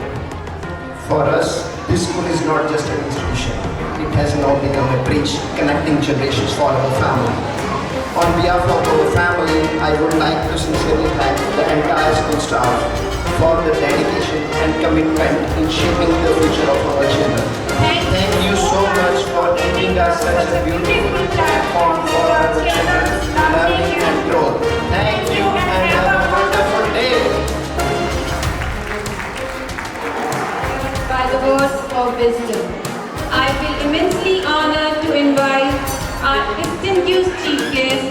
for us, this school is not just an institution. It has now become a bridge connecting generations for our family. On behalf of our family, I would like to sincerely thank the entire school staff for their dedication and commitment in shaping the future of our children. Thank you so much for giving us such a beautiful platform for our children's learning and growth. Thank you and have a wonderful day. By the words of wisdom, I feel immensely honored to invite our distinguished chief guest,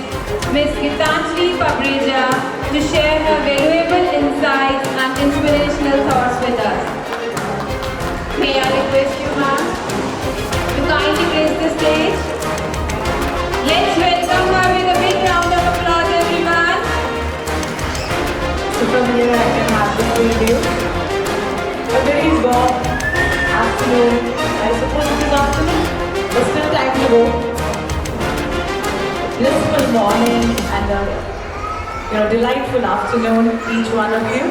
Ms. Gitanjali Pabreja, to share her valuable insights and inspirational thoughts with us. May I request you, ma'am, to kindly grace the stage. Let's welcome her with a big round of applause, everyone. So from here I can have the preview. A very warm afternoon. I suppose it is afternoon, but still time to go. Blissful morning and a delightful afternoon, each one of you.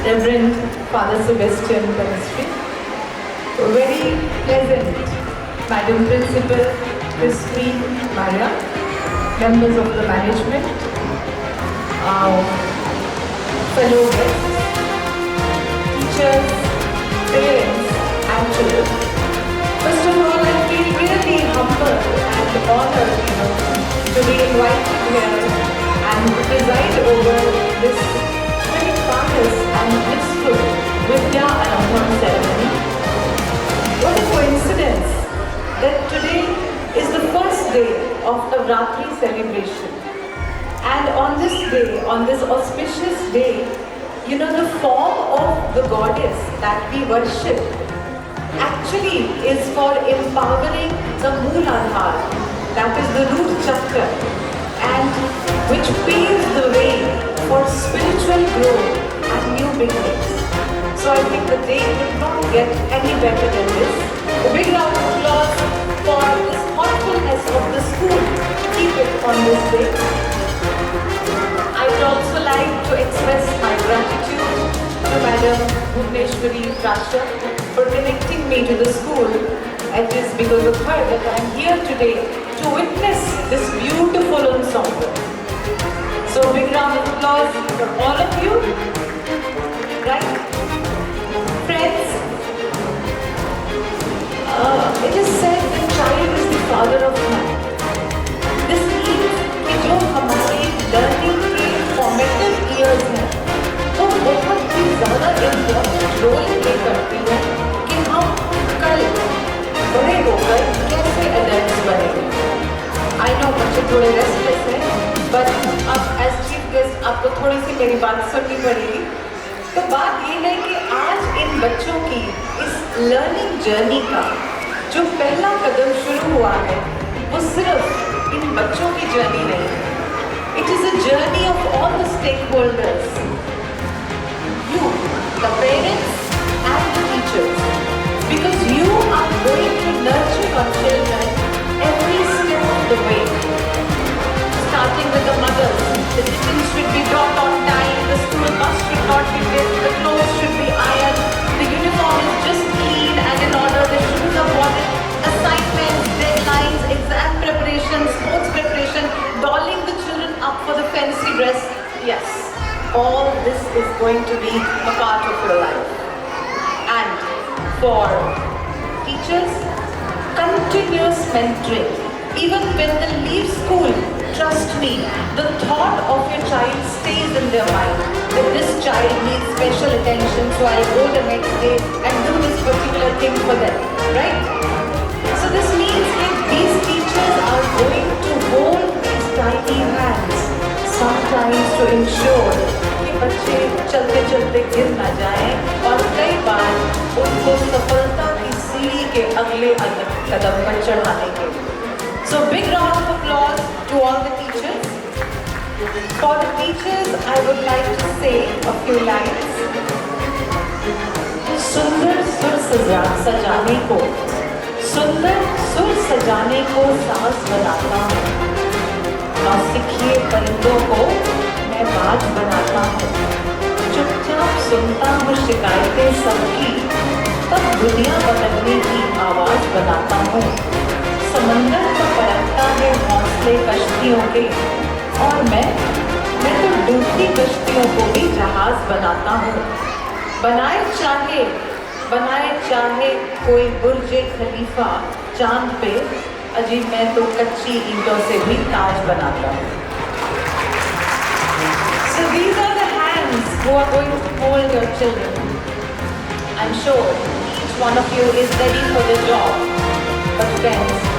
Reverend Father Sebastian Chemistry. Very pleasant, Madam Principal Christine Maria, members of the management, fellow guests, teachers, parents, and children. First of all, I feel really humbled and honored, to be invited here and preside over this very famous and blissful Vidya Arambham ceremony. What a coincidence that today is the first day of Navratri celebration. And on this day, on this auspicious day, the form of the goddess that we worship actually is for empowering the Mooladhar, that is the root chakra, and which paves the way for spiritual growth and new beginnings. So I think the day could not get any better than this. A big round of applause for this thoughtfulness of the school to keep it on this day. I would also like to express my gratitude to Madam Bhuvneshwari Kasha for connecting me to the school. It is because of her that I am here today to witness this beautiful ensemble. So a big round of applause for all of you. Right? Friends, it is said that child is the father of man. This means that जो हमारे learning के formative years हैं, वो बहुत ही ज़्यादा important role play करती है कि हम कल बड़े होकर कैसे adults बनेंगे. I know बच्चे थोड़े restless हैं, बट अब एज चीफ गेस्ट आपको थोड़ी सी मेरी बात सुननी पड़ेगी। तो बात ये है कि आज इन बच्चों की इस लर्निंग जर्नी का जो पहला कदम शुरू हुआ है वो सिर्फ इन बच्चों की जर्नी नहीं, it is a journey of all the stakeholders, you, the parents and the teachers, because you are going to nurture your children every step of the way. Starting with the mothers, the tiffin should be brought on time, the school bus should not be missed, the clothes should be ironed, the uniform is just clean and in order, the shoes are wadded, assignments, deadlines, exam preparation, sports preparation, dolling the children up for the fancy dress. Yes, all this is going to be a part of your life. And for teachers, continuous mentoring. Even when they leave school, trust me, the thought of your child stays in their mind. That this child needs special attention, so I'll go the next day and do this particular thing for them, right? So this means that these teachers are going to hold these tiny hands sometimes to ensure कि बच्चे चलते चलते गिर ना जाएं और कई बार उनको सफलता की सीढ़ी के अगले कदम पर चढ़ाने के लिए। So big round of applause to all the teachers. For the teachers, I would like to say a few lines. सुंदर सुर सजाने को, सुंदर सुर सजाने को साज बनाता हूँ, नौसिखिए परिंदों को मैं बाज बनाता हूँ, चुपचाप सुनता हूँ शिकायतें सबकी, तब दुनिया बदलने की आवाज बनाता हूँ। समंदर तो पलटता है हौसले कश्तियों के और मैं तो डूबती कश्तियों को भी जहाज बनाता हूँ। बनाए चाहे कोई बुर्जे खलीफा चांद पे, अजी मैं तो कच्ची ईंटों से भी ताज बनाता हूँ। So these are the hands who are going to hold your children. I'm sure each one of you is ready for the job. But friends,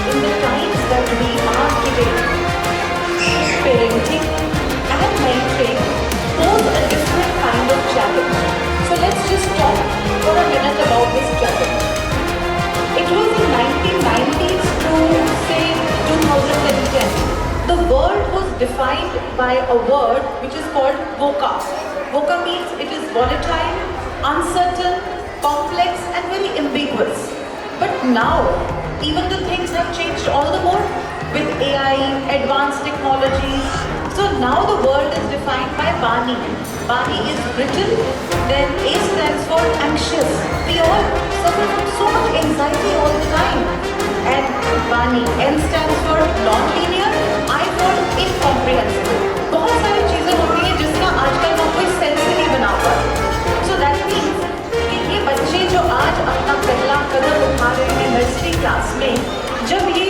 in the times that we are today, parenting and mentoring pose a different kind of challenge. So let's just talk for a minute about this challenge. It was in 1990s to say 2010. The world was defined by a word which is called VUCA. VUCA means it is volatile, uncertain, complex and very ambiguous. But now, even the things have changed all the more with AI, advanced technologies. So now the world is defined by BANI. BANI is written, then A stands for anxious. We all suffer from so much anxiety all the time. And BANI, N stands for non-linear, I for incomprehensible. बहुत सारी चीजें होती हैं जिसका आजकल हम कोई sense ही नहीं बना पाते. So that means कि ये बच्चे जो आज अपना पहला कदम उठा रहे हैं नर्सरी क्लास में, जब ये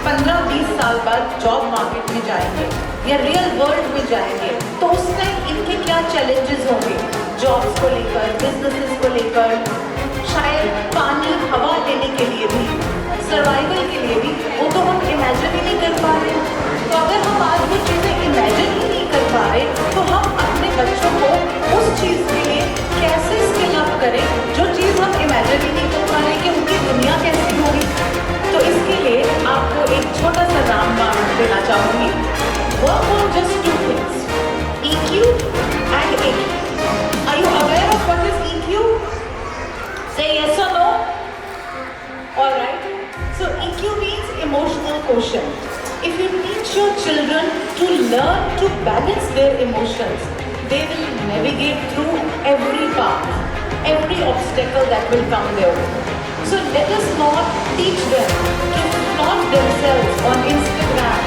15-20 साल बाद जॉब मार्केट में जाएंगे या रियल वर्ल्ड में जाएंगे, तो उस टाइम इनके क्या चैलेंजेस होंगे, जॉब्स को लेकर, बिजनेसेस को लेकर, शायद पानी हवा लेने के लिए भी, सर्वाइवल के लिए भी, वो तो हम इमेजिन ही नहीं कर पा रहे। तो अगर हम आज वो चीज़ें इमेजिन ही नहीं कर पा रहे, तो हम अपने बच्चों को उस चीज़ के लिए कैसे स्किल अप करें जो चीज़ हम इमेजिन ही नहीं कर पा रहे कि उनकी दुनिया कैसी होगी। तो इसके लिए आपको एक छोटा सा रामबाण देना चाहूँगी। Work on just 2 things, EQ and AQ. Are you aware of what is EQ? Say yes or no. All right. So EQ means emotional quotient. If you teach your children to learn to balance their emotions, they will navigate through every path, every obstacle that will come their way. So let us not teach them to flaunt themselves on Instagram,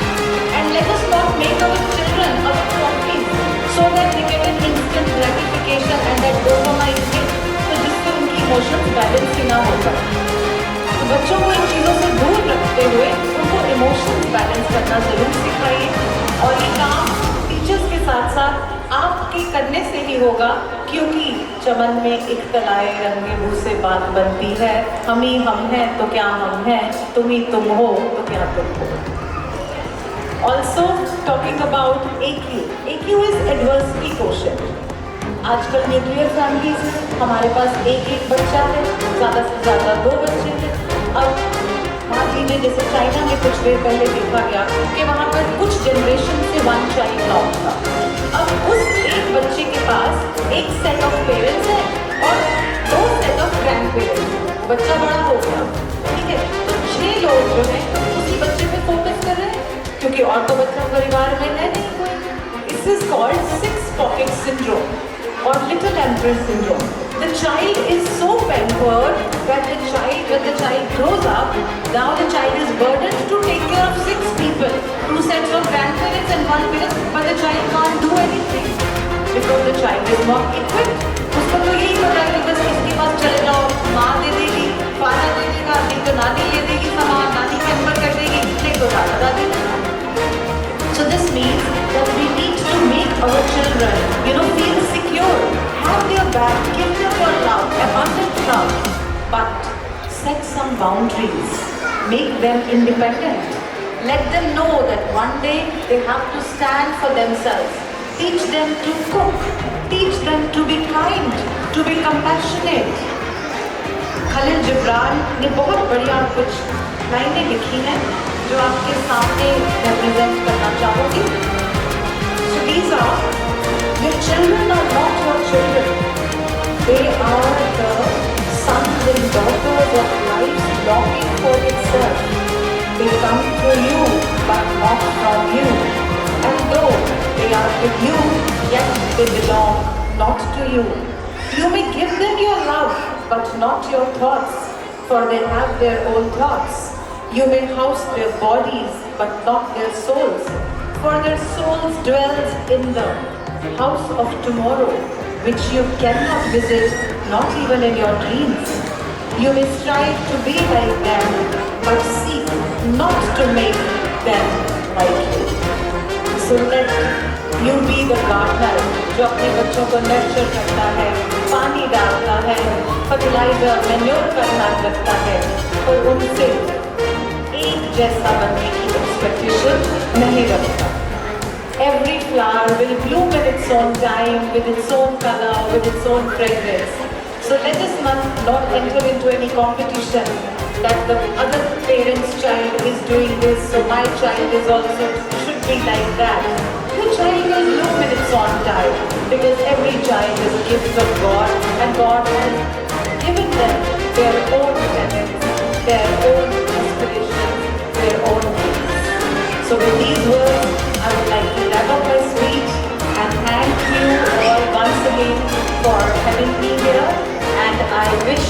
and let us not make our children our trophies so that they get an instant gratification and that dopamine hit, तो जिससे उनकी emotions balance ही ना हो पाए। तो बच्चों को इन चीज़ों से दूर रखते हुए उनको इमोशंस बैलेंस करना जरूर सिखाइए, और ये काम टीचर्स के साथ साथ आपके करने से ही होगा, क्योंकि चमन में एक तलाए रंगे मुँह से बात बनती है, हम ही हम हैं तो क्या हम हैं, तुम ही तुम हो तो क्या तुम हो। Also talking about AQ. AQ is adversity quotient. आजकल न्यूक्लियर फैमिलीज में हमारे पास एक बच्चा है, ज़्यादा से ज़्यादा 2 बच्चे हैं। अब मान लीजिए जैसे चाइना में कुछ देर पहले देखा गया कि वहाँ पर कुछ जनरेशन से 1 चाइल्ड लॉ था। अब उस एक बच्चे के पास एक सेट ऑफ पेरेंट्स है और 2 सेट ऑफ ग्रैंड पेरेंट्स। बच्चा बड़ा हो गया, ठीक है, तो 6 लोग जो हैं उसी बच्चे पे फोकस कर रहे हैं क्योंकि और तो बच्चा परिवार में है नहीं कोई। This is called 6 pocket syndrome or little emperor syndrome. The child is so pampered that when the child grows up, now the child is burdened to take care of 6 people, 2 sets of grandparents and 1 parent, but the child can't do anything because the child is not equipped. उसको तो यही पता है कि बस इसके पास चले जाओ, माँ दे देगी, पापा दे देगा, नहीं तो नानी ले देगी सामान, नानी पैम्पर कर देगी, नहीं तो दादा दादी। So this means that we need to make our children, feel secure, have their back, give them your love, abundant love, but set some boundaries, make them independent. Let them know that one day they have to stand for themselves. Teach them to cook, teach them to be kind, to be compassionate. Khalil Jibran ने बहुत बढ़िया कुछ लाइनें लिखी हैं जो आपके सामने represent करना चाहूँगी। So these are, your children are not your children. They are the sons and daughters of life longing for itself. They come to you but not from you. And though they are with you, yet they belong not to you. You may give them your love, but not your thoughts, for they have their own thoughts. You may house their bodies, but not their souls, for their souls dwells in the house of tomorrow, which you cannot visit, not even in your dreams. You may strive to be like them, but seek not to make them like you. So let you be the gardener जो अपने बच्चों को nurture करता है, पानी डालता है, fertiliser, manure का ध्यान रखता है, और उनसे एक जैसा बनने की एक्सपेक्टेशन नहीं रखता। Every flower will bloom in its own time, with its own color, with its own fragrance. So let us not enter into any competition that the other parent's child is doing this, so my child is also should be like that. Your child will bloom in its own time because every child is a gift of God and God has given them their own talents, their own aspirations, their own needs. So with these words, I would like to wrap up my speech and thank you all once again for having me here, and I wish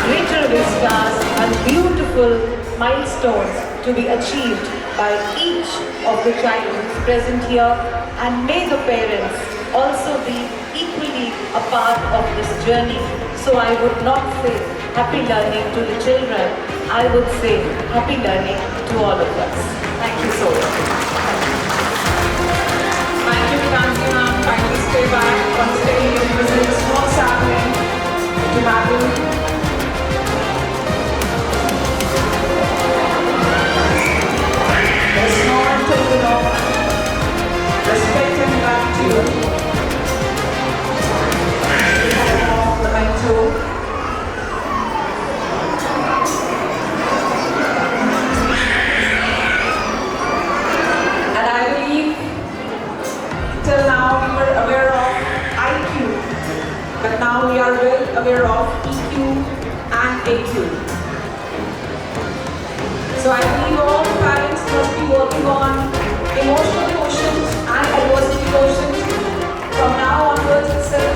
greater vistas and beautiful milestones to be achieved by each of the children present here, and may the parents also be equally a part of this journey. So I would not say happy learning to the children, I would say happy learning to all of us. Thank you so much. Thank you, Kanti ma'am. Kindly stay back on stage and present a small sapling to Madhu. A small token of respect and gratitude. We have a memento. And I believe till now we were aware of IQ, but now we are well aware of EQ and AQ. So I believe all parents must be working on emotional quotient and adversity quotient from now onwards itself.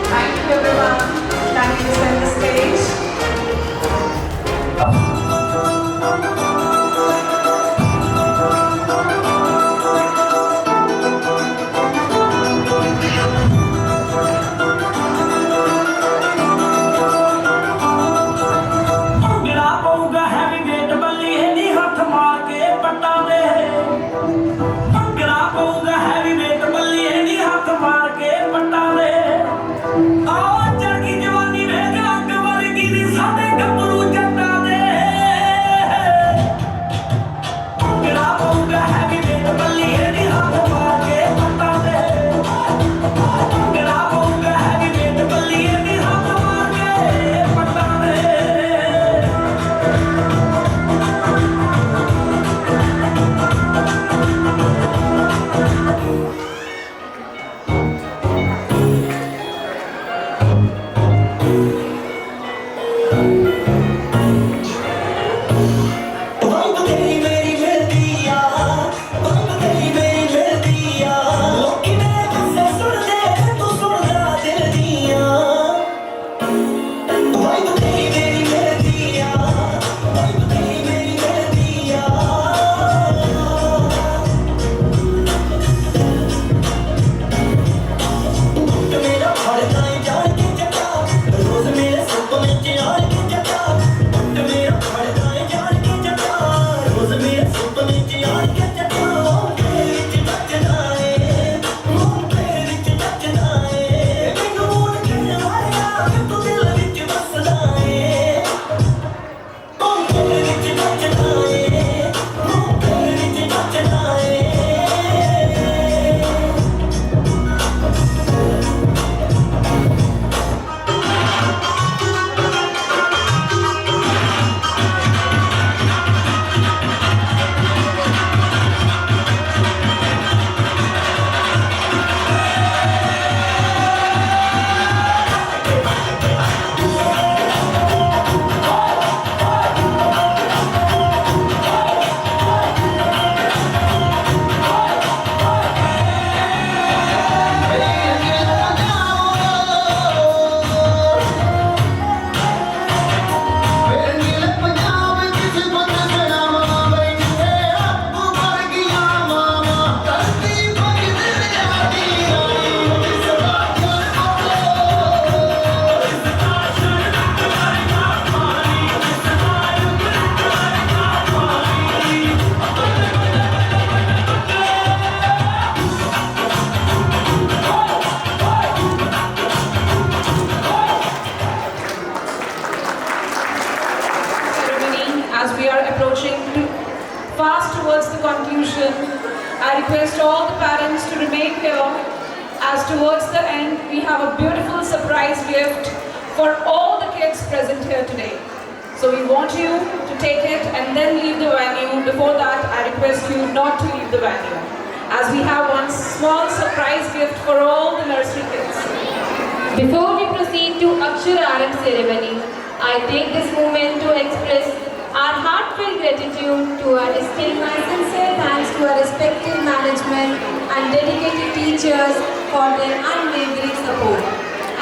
Thank you everyone. Thank you to set the stage. Get out! as towards the end, we have a beautiful surprise gift for all the kids present here today. So we want you to take it and then leave the venue. Before that, I request you not to leave the venue, as we have one small surprise gift for all the nursery kids. Before we proceed to Akshararam ceremony, I take this moment to express our heartfelt gratitude to our esteemed, my sincere thanks to our respected management and dedicated teachers for their unwavering support,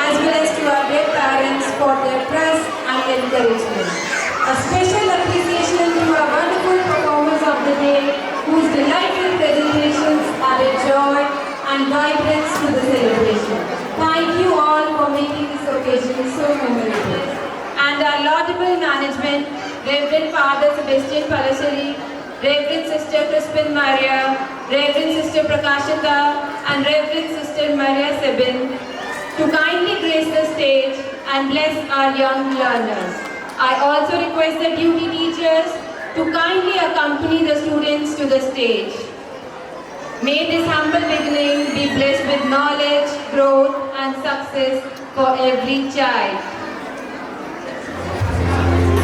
as well as to our dear parents for their trust and encouragement. A special appreciation to our wonderful performers of the day, whose delightful presentations are a joy and vibrance to the celebration. Thank you all for making this occasion so memorable. And our laudable management, Reverend Father Sebastian Palasari, Reverend Sister Crispin Maria, Reverend Sister Prakashita, and Reverend Sister Maria Sebin, to kindly grace the stage and bless our young learners. I also request the duty teachers to kindly accompany the students to the stage. May this humble beginning be blessed with knowledge, growth, and success for every child. Thank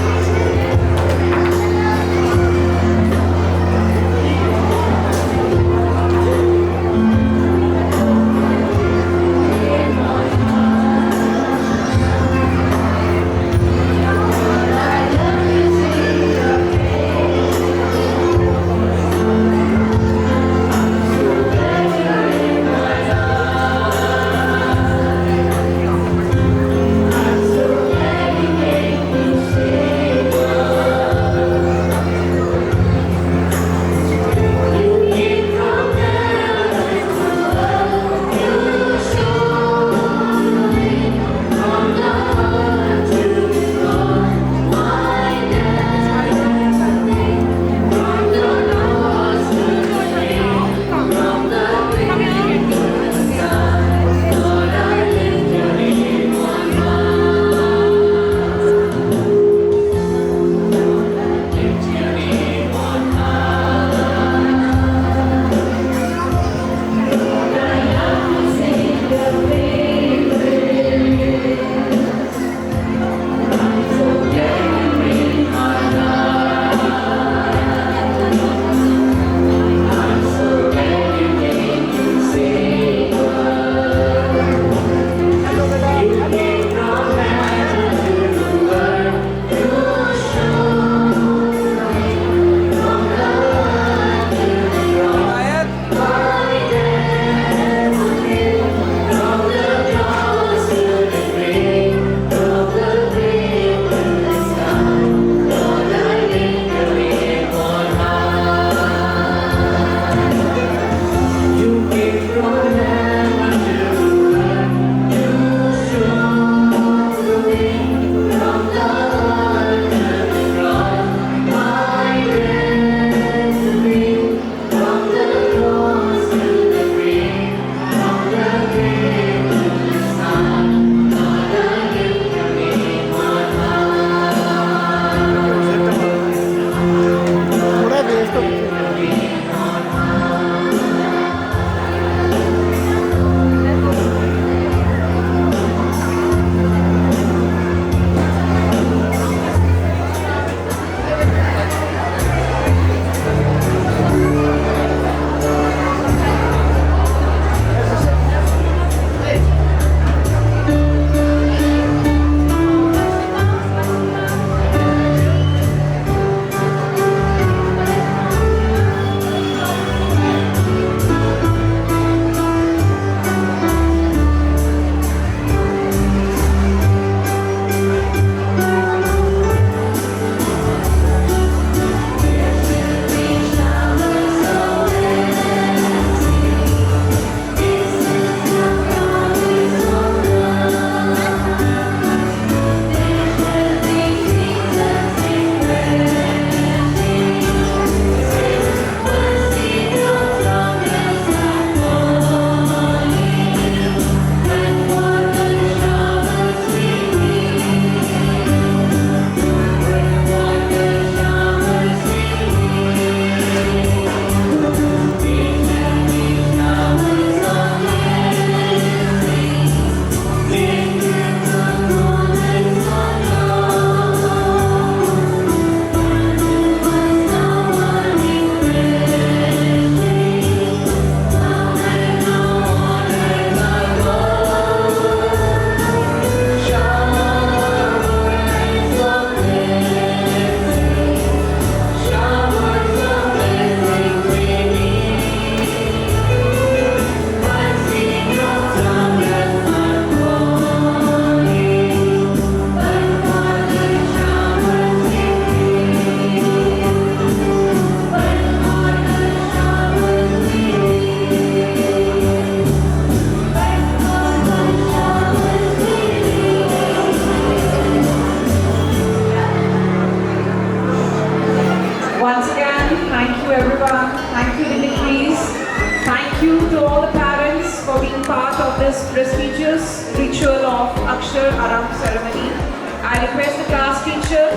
part of this prestigious ritual of Akshar Aram ceremony, I request the class teacher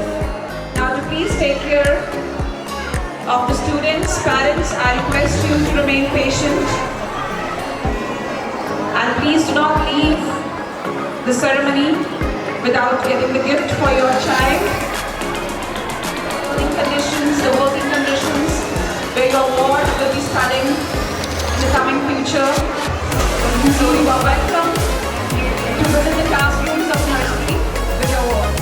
now to please take care of the students. Parents, I request you to remain patient and please do not leave the ceremony without getting the gift for your child. The working conditions where your ward will be studying in the coming future. So you are welcome to visit the classrooms of nursery with your wards.